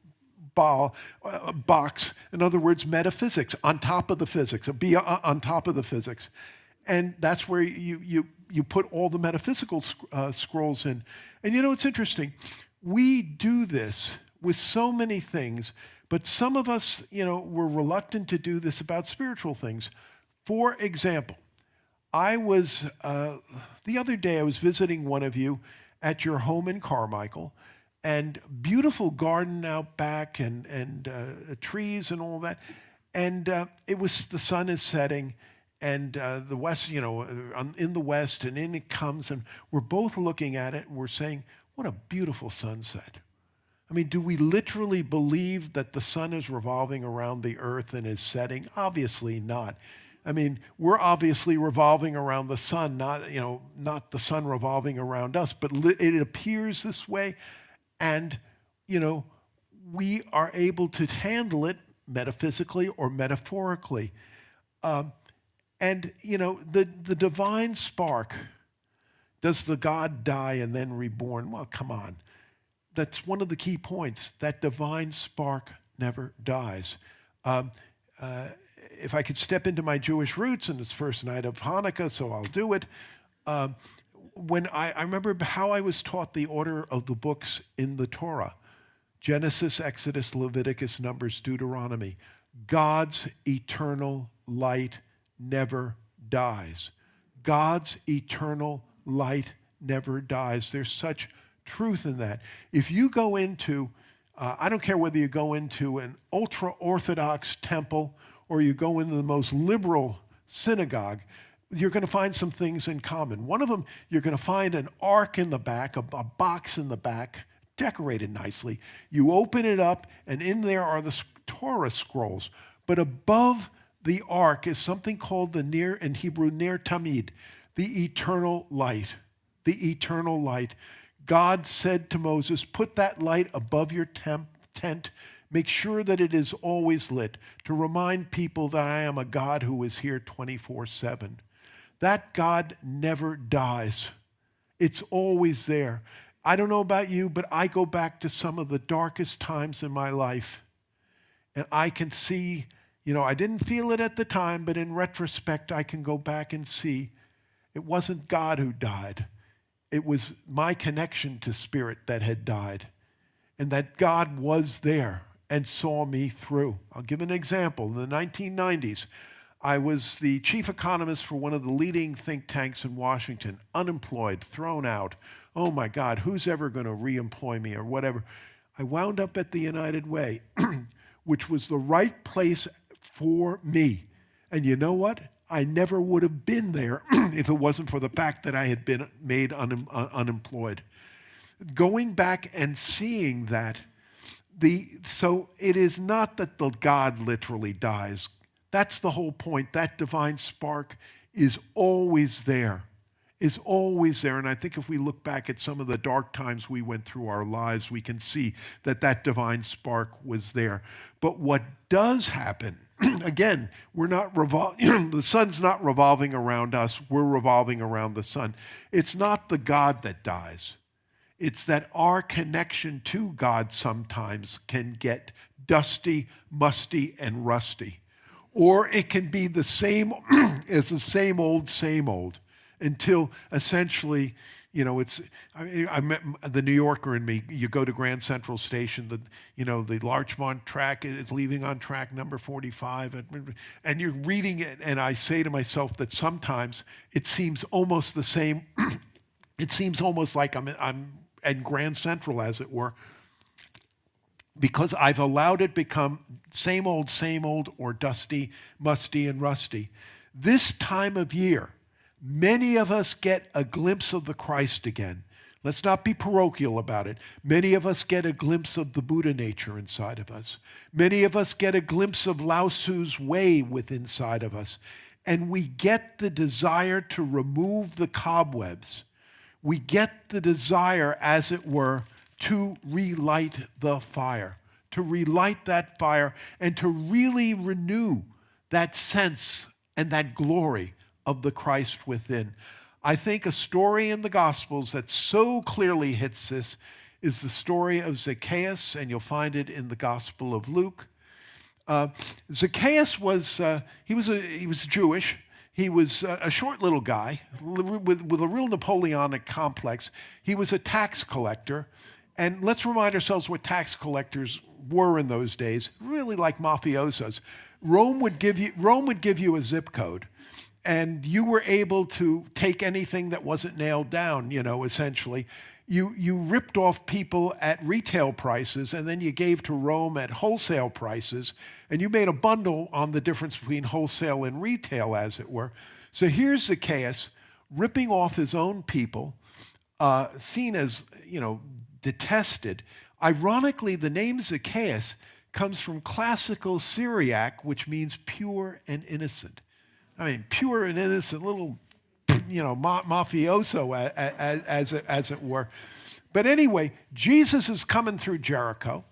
box. In other words, metaphysics on top of the physics, on top of the physics. And that's where you put all the metaphysical scrolls in. And it's interesting. We do this with so many things, but some of us, we're reluctant to do this about spiritual things. For example, the other day I was visiting one of you at your home in Carmichael, and beautiful garden out back and trees and all that. And the sun is setting, and the west, in the west, and in it comes, and we're both looking at it, and we're saying, what a beautiful sunset. I mean, do we literally believe that the sun is revolving around the earth and is setting? Obviously not. I mean, we're obviously revolving around the sun, not the sun revolving around us, but it appears this way, and, we are able to handle it metaphysically or metaphorically. And, the divine spark, does the God die and then reborn? Well, come on. That's one of the key points. That divine spark never dies. If I could step into my Jewish roots, and it's first night of Hannukah, so I'll do it. When I remember how I was taught the order of the books in the Torah: Genesis, Exodus, Leviticus, Numbers, Deuteronomy. God's eternal light never dies. God's eternal light never dies. There's such truth in that. If you go into, I don't care whether you go into an ultra-Orthodox temple or you go into the most liberal synagogue, you're going to find some things in common. One of them, you're going to find an ark in the back, a box in the back, decorated nicely. You open it up, and in there are the Torah scrolls. But above the ark is something called in Hebrew, Ner Tamid, the eternal light. The eternal light. God said to Moses, put that light above your tent. Make sure that it is always lit, to remind people that I am a God who is here 24/7. That God never dies. It's always there. I don't know about you, but I go back to some of the darkest times in my life, and I can see, I didn't feel it at the time, but in retrospect, I can go back and see it wasn't God who died. It was my connection to Spirit that had died, and that God was there and saw me through. I'll give an example. In the 1990s, I was the chief economist for one of the leading think tanks in Washington, unemployed, thrown out. Oh my God, who's ever going to re-employ me or whatever? I wound up at the United Way, which was the right place for me. And you know what? I never would have been there if it wasn't for the fact that I had been made unemployed. Going back and seeing that, so it is not that the God literally dies. That's the whole point. That divine spark is always there. Is always there. And I think if we look back at some of the dark times we went through our lives, we can see that that divine spark was there. But what does happen, again, we're not the sun's not revolving around us, we're revolving around the sun. It's not the God that dies. It's that our connection to God sometimes can get dusty, musty, and rusty. Or it can be the same, it's the same old, until essentially, I met the New Yorker in me. You go to Grand Central Station, the Larchmont track is leaving on track number 45, and you're reading it, and I say to myself that sometimes it seems almost the same. It seems almost like I'm at Grand Central, as it were, because I've allowed it become same old, or dusty, musty, and rusty. This time of year, many of us get a glimpse of the Christ again. Let's not be parochial about it. Many of us get a glimpse of the Buddha nature inside of us. Many of us get a glimpse of Lao Tzu's way within inside of us. And we get the desire to remove the cobwebs. We get the desire, as it were, to relight the fire, to relight that fire, and to really renew that sense and that glory of the Christ within. I think a story in the Gospels that so clearly hits this is the story of Zacchaeus, and you'll find it in the Gospel of Luke. Zacchaeus was Jewish. He was a short little guy with a real Napoleonic complex. He was a tax collector. And let's remind ourselves what tax collectors were in those days, really like mafiosos. Rome would give you a zip code, and you were able to take anything that wasn't nailed down, essentially. You ripped off people at retail prices, and then you gave to Rome at wholesale prices, and you made a bundle on the difference between wholesale and retail, as it were. So here's Zacchaeus ripping off his own people, seen as, detested. Ironically, the name Zacchaeus comes from classical Syriac, which means pure and innocent. I mean, pure and innocent, little mafioso, as it were. But anyway, Jesus is coming through Jericho,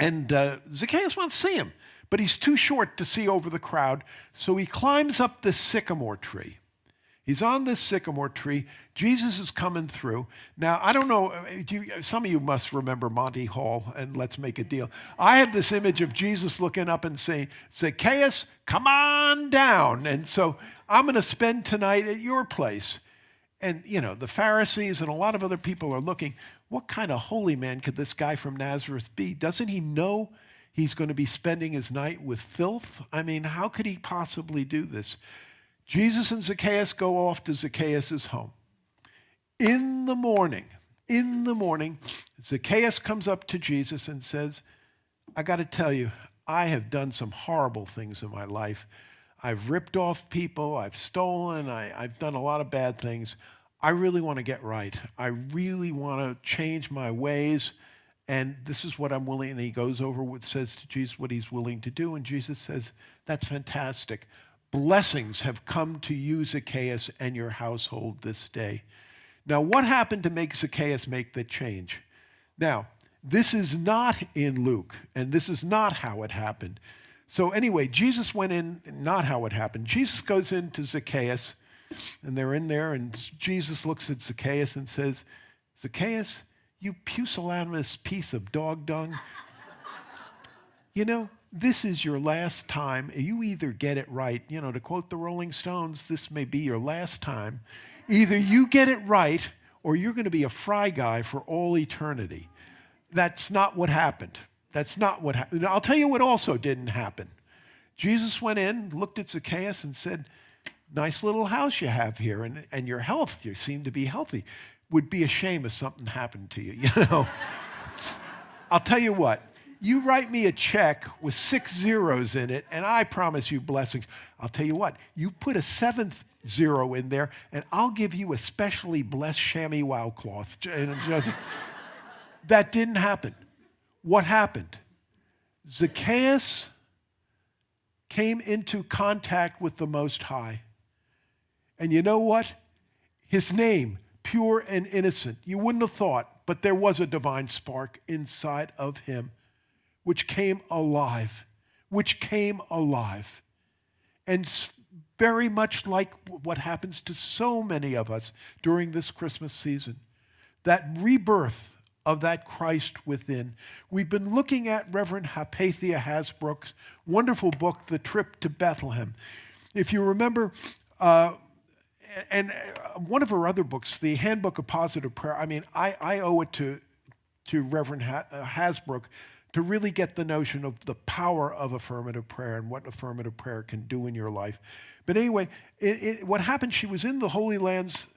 and Zacchaeus wants to see him, but he's too short to see over the crowd, so he climbs up this sycamore tree. He's on this sycamore tree. Jesus is coming through. Now, I don't know, some of you must remember Monty Hall and Let's Make a Deal. I have this image of Jesus looking up and saying, Zacchaeus, come on down. And so I'm going to spend tonight at your place. And, the Pharisees and a lot of other people are looking, what kind of holy man could this guy from Nazareth be? Doesn't he know he's going to be spending his night with filth? I mean, how could he possibly do this? Jesus and Zacchaeus go off to Zacchaeus' home. In the morning, Zacchaeus comes up to Jesus and says, I got to tell you, I have done some horrible things in my life. I've ripped off people, I've stolen, I've done a lot of bad things. I really want to get right. I really want to change my ways, and this is what I'm willing. And he goes over says to Jesus what he's willing to do, and Jesus says, that's fantastic. Blessings have come to you, Zacchaeus, and your household this day. Now, what happened to make Zacchaeus make the change? Now, this is not in Luke, and this is not how it happened. So anyway, Jesus went in, not how it happened. Jesus goes into Zacchaeus, and they're in there, and Jesus looks at Zacchaeus and says, Zacchaeus, you pusillanimous piece of dog dung. This is your last time. You either get it right, to quote the Rolling Stones, this may be your last time. Either you get it right or you're going to be a fry guy for all eternity. That's not what happened. That's not what happened. I'll tell you what also didn't happen. Jesus went in, looked at Zacchaeus and said, nice little house you have here, and your health, you seem to be healthy. Would be a shame if something happened to you, I'll tell you what. You write me a check with 6 zeros in it, and I promise you blessings. I'll tell you what, you put a 7th zero in there, and I'll give you a specially blessed chamois wow cloth. That didn't happen. What happened? Zacchaeus came into contact with the Most High. And you know what? His name, pure and innocent. You wouldn't have thought, but there was a divine spark inside of him, which came alive. And very much like what happens to so many of us during this Christmas season, that rebirth of that Christ within. We've been looking at Reverend Hypatia Hasbrook's wonderful book, The Trip to Bethlehem. If you remember, and one of her other books, The Handbook of Positive Prayer, I owe it to Reverend Hasbrook to really get the notion of the power of affirmative prayer and what affirmative prayer can do in your life. But anyway, what happened, she was in the Holy Lands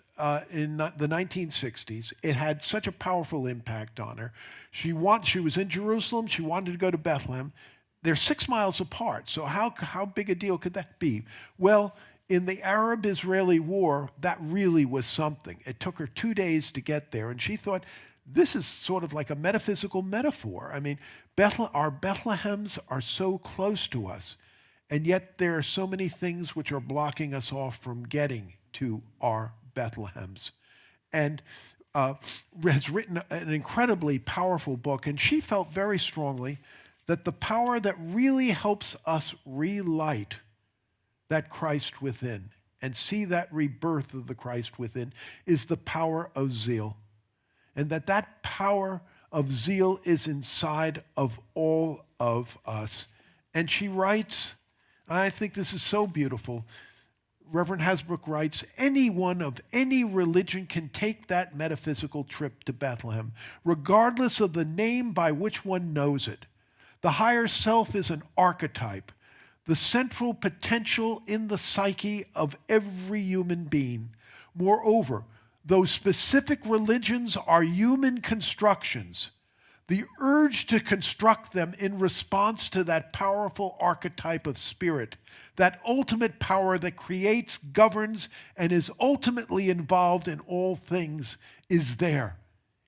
in the 1960s. It had such a powerful impact on her. She was in Jerusalem. She wanted to go to Bethlehem. They're 6 miles apart, so how big a deal could that be? Well, in the Arab-Israeli war, that really was something. It took her 2 days to get there, and she thought, this is sort of like a metaphysical metaphor. Our Bethlehems are so close to us, and yet there are so many things which are blocking us off from getting to our Bethlehems. And has written an incredibly powerful book, and she felt very strongly that the power that really helps us relight that Christ within and see that rebirth of the Christ within is the power of zeal. And that power of zeal is inside of all of us. And she writes, I think this is so beautiful, Reverend Hasbrook writes, anyone of any religion can take that metaphysical trip to Bethlehem, regardless of the name by which one knows it. The higher self is an archetype, the central potential in the psyche of every human being. Moreover, though specific religions are human constructions, the urge to construct them in response to that powerful archetype of spirit, that ultimate power that creates, governs, and is ultimately involved in all things, is there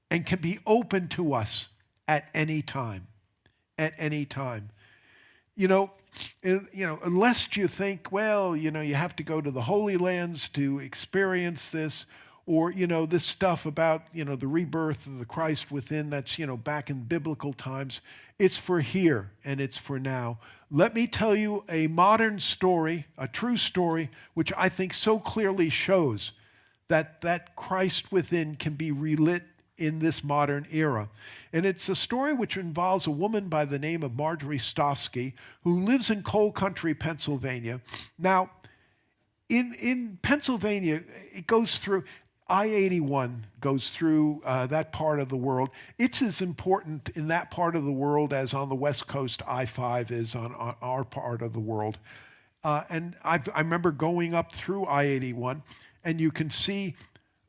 and can be open to us at any time. At any time. Unless you think, well, you have to go to the Holy Lands to experience this, or, this stuff about, the rebirth of the Christ within, that's, back in biblical times. It's for here and it's for now. Let me tell you a modern story, a true story, which I think so clearly shows that Christ within can be relit in this modern era. And it's a story which involves a woman by the name of Marjorie Stofsky, who lives in coal country, Pennsylvania. Now, in Pennsylvania, it goes through, I-81 goes through that part of the world. It's as important in that part of the world as on the West Coast I-5 is on our part of the world. And I remember going up through I-81, and you can see,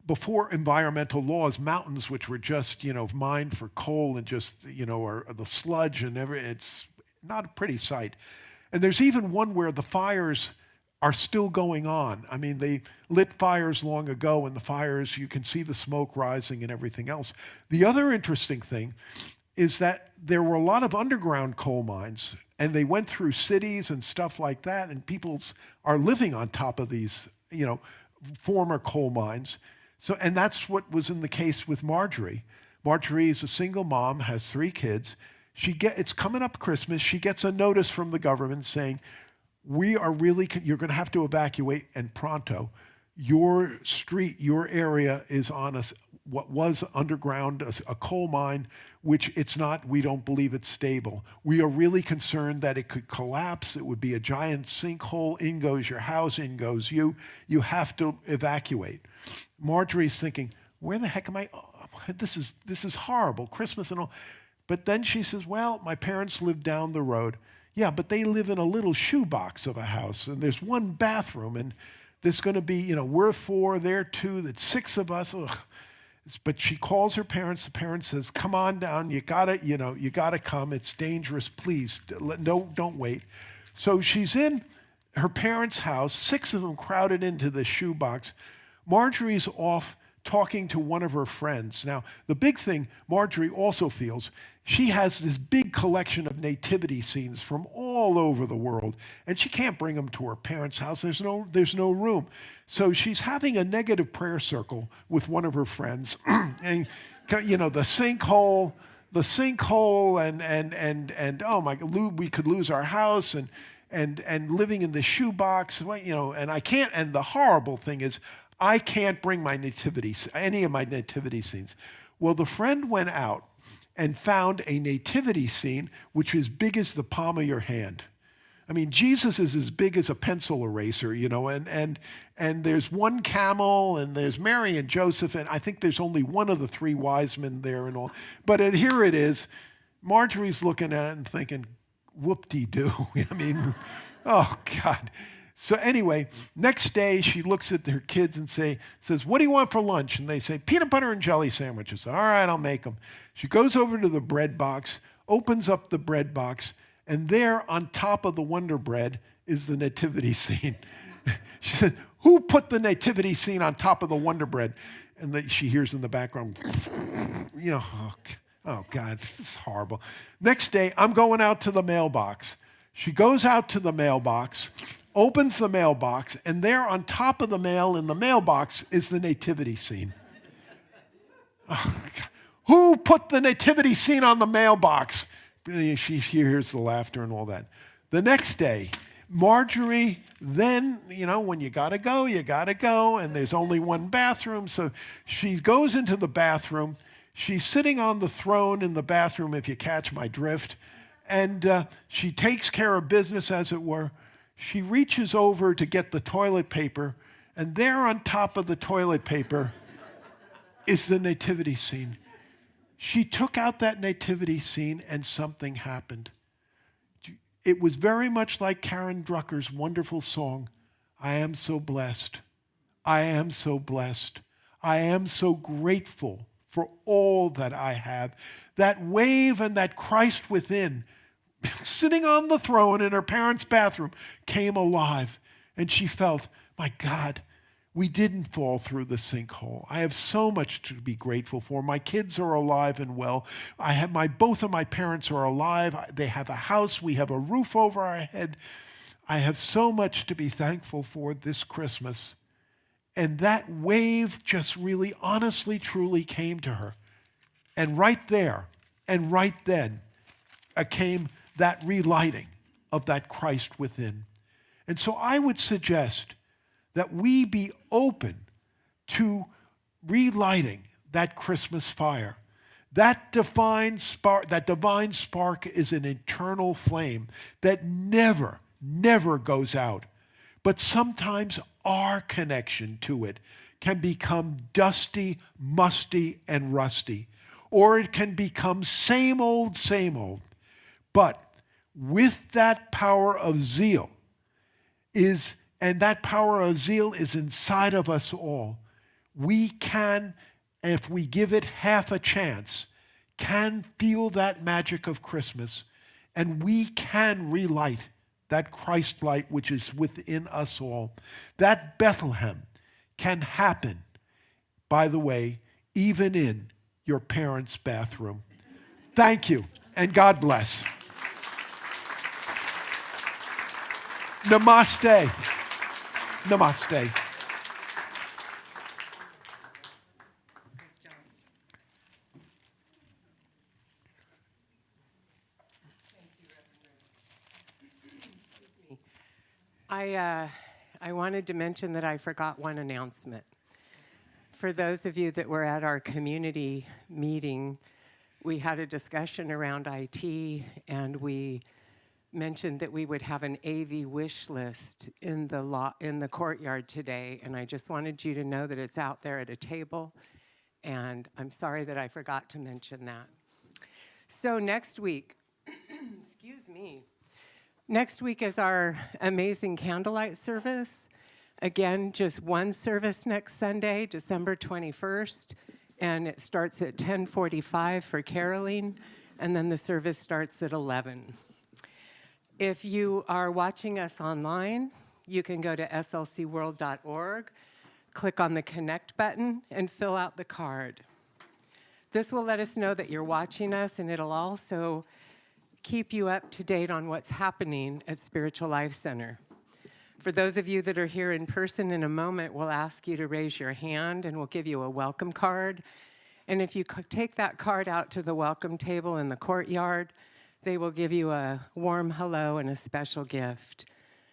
before environmental laws, mountains which were just, mined for coal and just, or the sludge and it's not a pretty sight. And there's even one where the fires are still going on. I mean, they lit fires long ago, and the fires, you can see the smoke rising and everything else. The other interesting thing is that there were a lot of underground coal mines, and they went through cities and stuff like that, and people are living on top of these, former coal mines. So, and that's what was in the case with Marjorie. Marjorie is a single mom, has 3 kids. It's coming up Christmas. She gets a notice from the government saying, you're going to have to evacuate, and pronto. Your street, your area is on what was underground, a coal mine, which it's not, we don't believe it's stable. We are really concerned that it could collapse. It would be a giant sinkhole. In goes your house, in goes you. You have to evacuate. Marjorie's thinking, where the heck am I? Oh, this is horrible, Christmas and all. But then she says, well, my parents live down the road. Yeah, but they live in a little shoebox of a house, and there's 1 bathroom, and there's going to be, we're 4, they're 2, that's 6 of us. Ugh. But she calls her parents. The parents says, come on down. You gotta come. It's dangerous. Please, don't wait. So she's in her parents' house, 6 of them crowded into the shoebox. Marjorie's off talking to one of her friends. Now, the big thing Marjorie also feels, she has this big collection of nativity scenes from all over the world, and she can't bring them to her parents' house. There's no room. So she's having a negative prayer circle with one of her friends, and the sinkhole, and oh my God, we could lose our house, and living in the shoebox, and I can't. And the horrible thing is, I can't bring any of my nativity scenes. Well, the friend went out and found a nativity scene which is big as the palm of your hand. I mean, Jesus is as big as a pencil eraser, and there's 1 camel, and there's Mary and Joseph, and I think there's only one of the 3 wise men there and all. But here it is. Marjorie's looking at it and thinking, whoop-de-doo. I mean, oh, God. So anyway, next day she looks at her kids and says, what do you want for lunch? And they say, peanut butter and jelly sandwiches. All right, I'll make them. She goes over to the bread box, opens up the bread box, and there on top of the Wonder Bread is the nativity scene. She said, who put the nativity scene on top of the Wonder Bread? And she hears in the background, oh God, this is horrible. Next day, I'm going out to the mailbox. She goes out to the mailbox, opens the mailbox, and there on top of the mail in the mailbox is the nativity scene. Oh, God. Who put the nativity scene on the mailbox? She hears the laughter and all that. The next day, Marjorie, then, when you gotta go, and there's only 1 bathroom, so she goes into the bathroom. She's sitting on the throne in the bathroom, if you catch my drift, and she takes care of business, as it were. She reaches over to get the toilet paper, and there on top of the toilet paper is the nativity scene. She took out that nativity scene and something happened. It was very much like Karen Drucker's wonderful song, I am so blessed. I am so blessed. I am so grateful for all that I have. That wave and that Christ within, sitting on the throne in her parents' bathroom, came alive. And she felt, my God, we didn't fall through the sinkhole. I have so much to be grateful for. My kids are alive and well. Both of my parents are alive. They have a house. We have a roof over our head. I have so much to be thankful for this Christmas. And that wave just really, honestly, truly came to her. And right there, and right then, came that relighting of that Christ within. And so I would suggest that we be open to relighting that Christmas fire. That divine spark is an eternal flame that never, never goes out. But sometimes our connection to it can become dusty, musty, and rusty. Or it can become same old, same old. But with that power of zeal and that power of zeal is inside of us all, we can, if we give it half a chance, can feel that magic of Christmas, and we can relight that Christ light which is within us all. That Bethlehem can happen, by the way, even in your parents' bathroom. Thank you, and God bless. Namaste. Namaste. I wanted to mention that I forgot one announcement. For those of you that were at our community meeting, we had a discussion around IT, and we mentioned that we would have an AV wish list in the courtyard today, and I just wanted you to know that it's out there at a table, and I'm sorry that I forgot to mention that. So next week, excuse me, next week is our amazing candlelight service. Again, just one service next Sunday, December 21st, and it starts at 10:45 for caroling, and then the service starts at 11. If you are watching us online, you can go to slcworld.org, click on the Connect button, and fill out the card. This will let us know that you're watching us, and it'll also keep you up to date on what's happening at Spiritual Life Center. For those of you that are here in person, in a moment, we'll ask you to raise your hand, and we'll give you a welcome card. And if you take that card out to the welcome table in the courtyard, they will give you a warm hello and a special gift.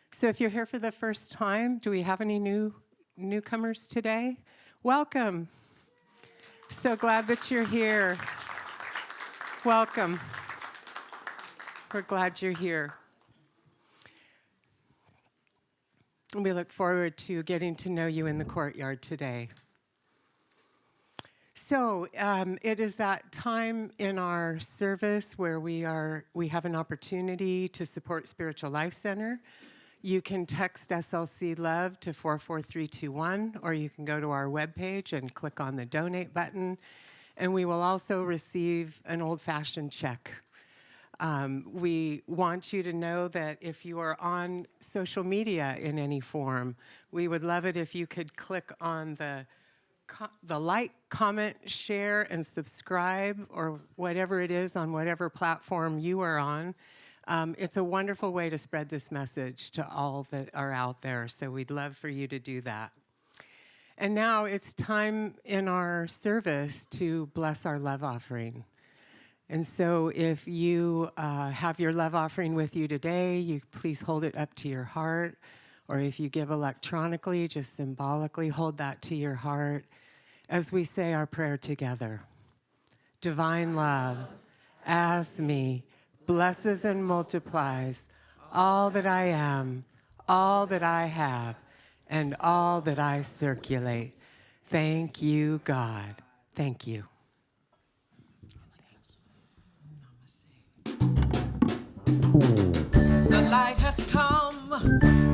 So if you're here for the first time, do we have any newcomers today? Welcome. So glad that you're here. Welcome. We're glad you're here. We look forward to getting to know you in the courtyard today. So it is that time in our service where we have an opportunity to support Spiritual Life Center. You can text SLC Love to 44321, or you can go to our webpage and click on the donate button, and we will also receive an old-fashioned check. We want you to know that if you are on social media in any form, we would love it if you could click on the like, comment, share, and subscribe, or whatever it is on whatever platform you are on. It's a wonderful way to spread this message to all that are out there, so we'd love for you to do that. And now it's time in our service to bless our love offering. And so if you have your love offering with you today, you please hold it up to your heart. Or if you give electronically, just symbolically hold that to your heart as we say our prayer together. Divine love, as me, blesses and multiplies all that I am, all that I have and all that I circulate. Thank you, God. Thank you. The light has come,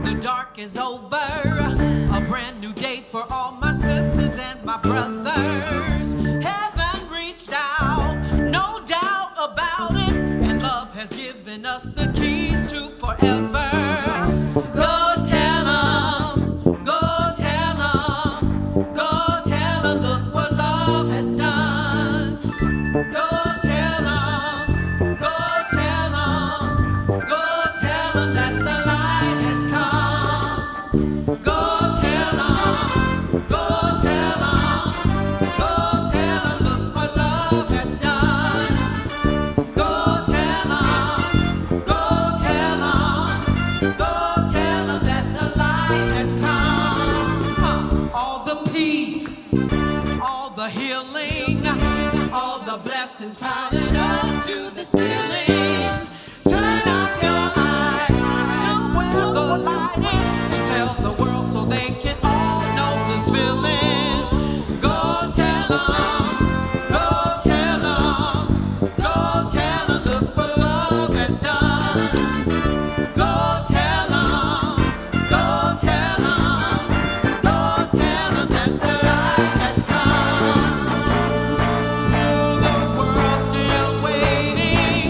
the dark is over. A brand new day for all my sisters and my brothers. Heaven reached out, no doubt about it. And love has given us the keys to forever. Go tell 'em, go tell 'em, go tell 'em, look what love has done. Go tell 'em, go tell 'em, go tell 'em that the light has come. Go tell 'em, go tell 'em, go tell 'em, look what love has done. Go tell 'em, go tell 'em, go tell 'em that the light has come. All the peace, all the healing, all the blessings piling up to the ceiling. Turn up your eyes to where the light is and tell the world so they can all know this feeling. Go tell 'em, go tell 'em, go tell 'em, look what love has done. Go tell 'em, go tell 'em, go tell 'em that the light has come. The world's still waiting,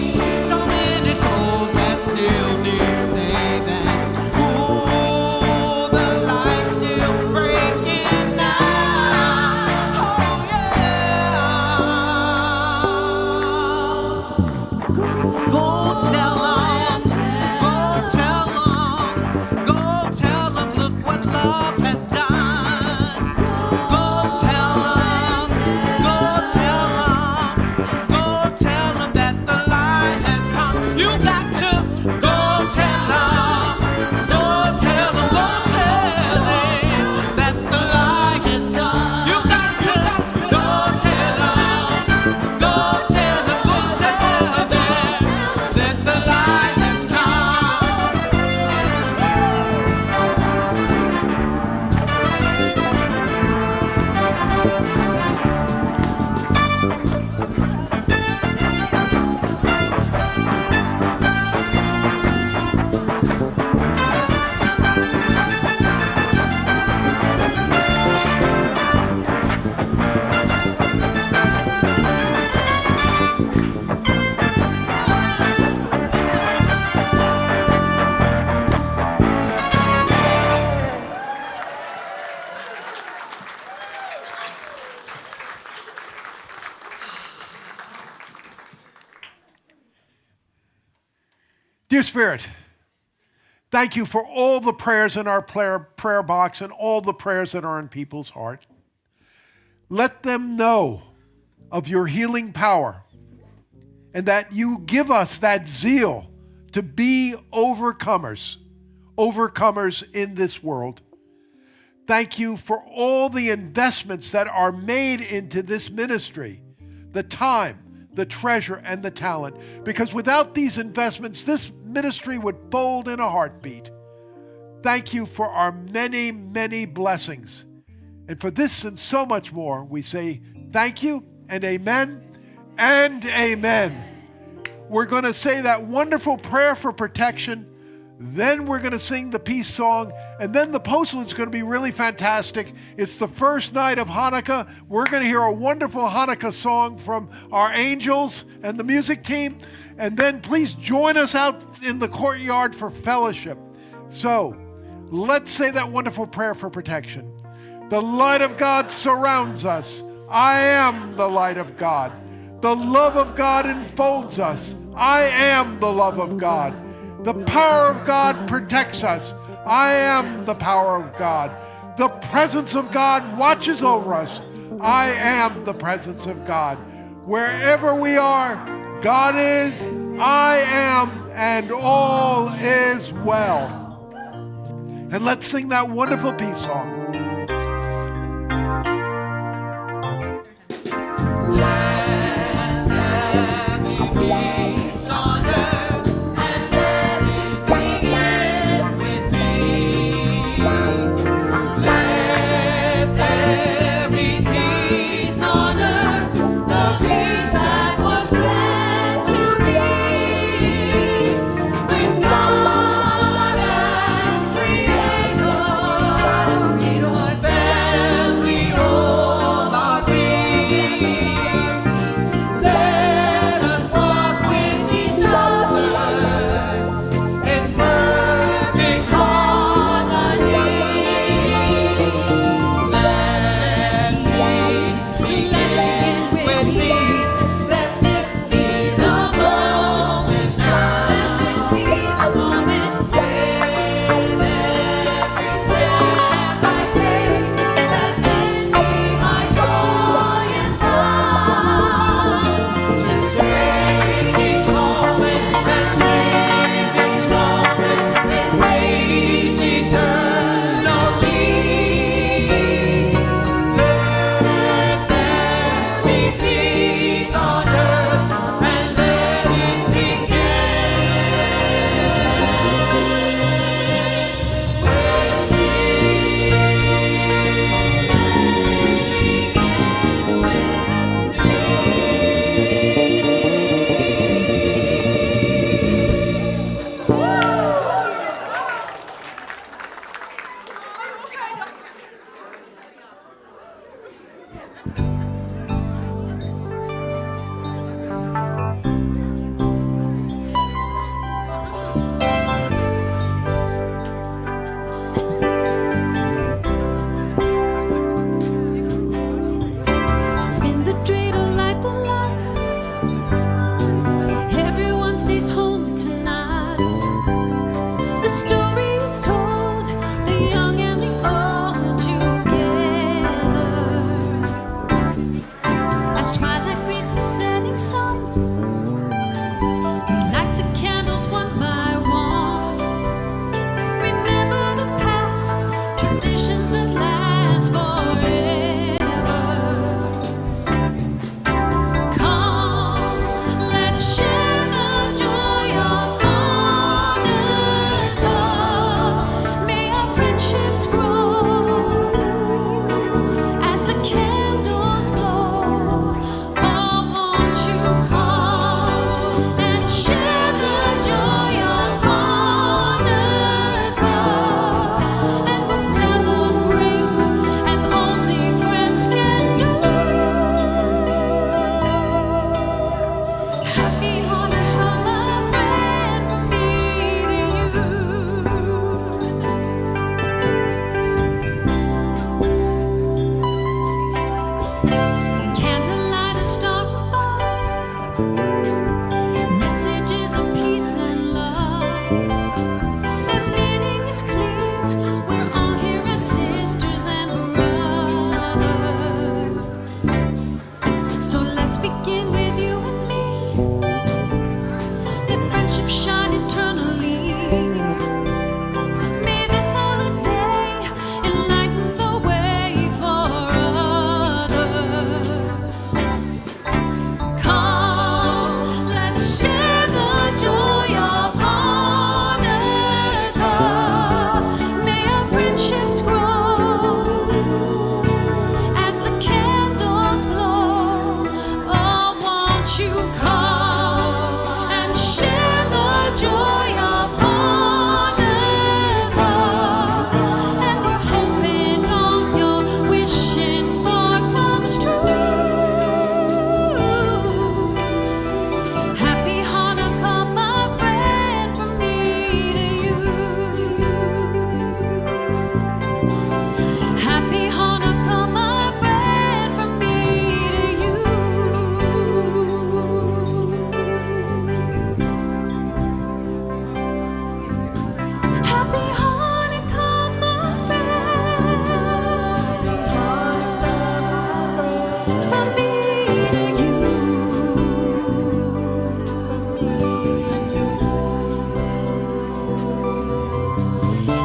so many souls that still need saving. Ooh, the light's still breaking now. Oh yeah. Go tell 'em, go tell 'em, go tell 'em, look what love has done. Go tell 'em, go tell 'em, go tell 'em that the light has come. You got to go tell 'em, go tell 'em, go tell 'em that the light has come. You got to go tell 'em, go tell 'em, go tell 'em that the light has come. Dear Spirit, thank you for all the prayers in our prayer box and all the prayers that are in people's heart. Let them know of your healing power and that you give us that zeal to be overcomers in this world. Thank you for all the investments that are made into this ministry, the time, the treasure, and the talent. Because without these investments, this ministry would fold in a heartbeat. Thank you for our many, many blessings. And for this and so much more, we say thank you and amen and amen. We're going to say that wonderful prayer for protection. Then we're going to sing the peace song. And then the Postlude is going to be really fantastic. It's the first night of Hannukah. We're going to hear a wonderful Hannukah song from our angels and the music team. And then please join us out in the courtyard for fellowship. So let's say that wonderful prayer for protection. The light of God surrounds us. I am the light of God. The love of God enfolds us. I am the love of God. The power of God protects us. I am the power of God. The presence of God watches over us. I am the presence of God. Wherever we are, God is, I am, and all is well. And let's sing that wonderful peace song. Peace on earth, and let it begin with me. friendship shine eternally. May this holiday enlighten the way for others. Come, let's share the joy of Hannukah. May our friendships grow as the candles glow. Oh, won't you come and share the joy of Hannukah? And we're hoping all you're wishing for comes true. Happy Hannukah, my friend, from me to you. Happy Hannukah, my friend, from me to you. Happy Hannukah, my friend, from me to you.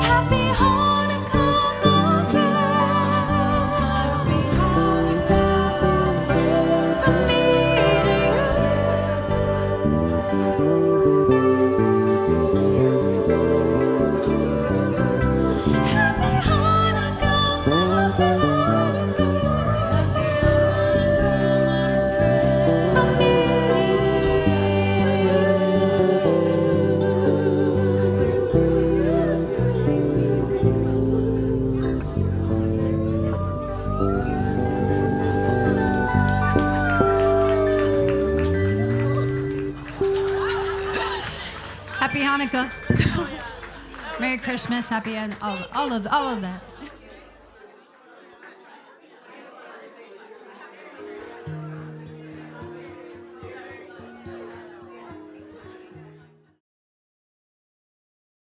Happy Hannukah, my friend. Happy Hannukah, from me to you. Happy Hannukah, my friend. From me Happy Hanukkah. Merry Christmas. Happy and all of that.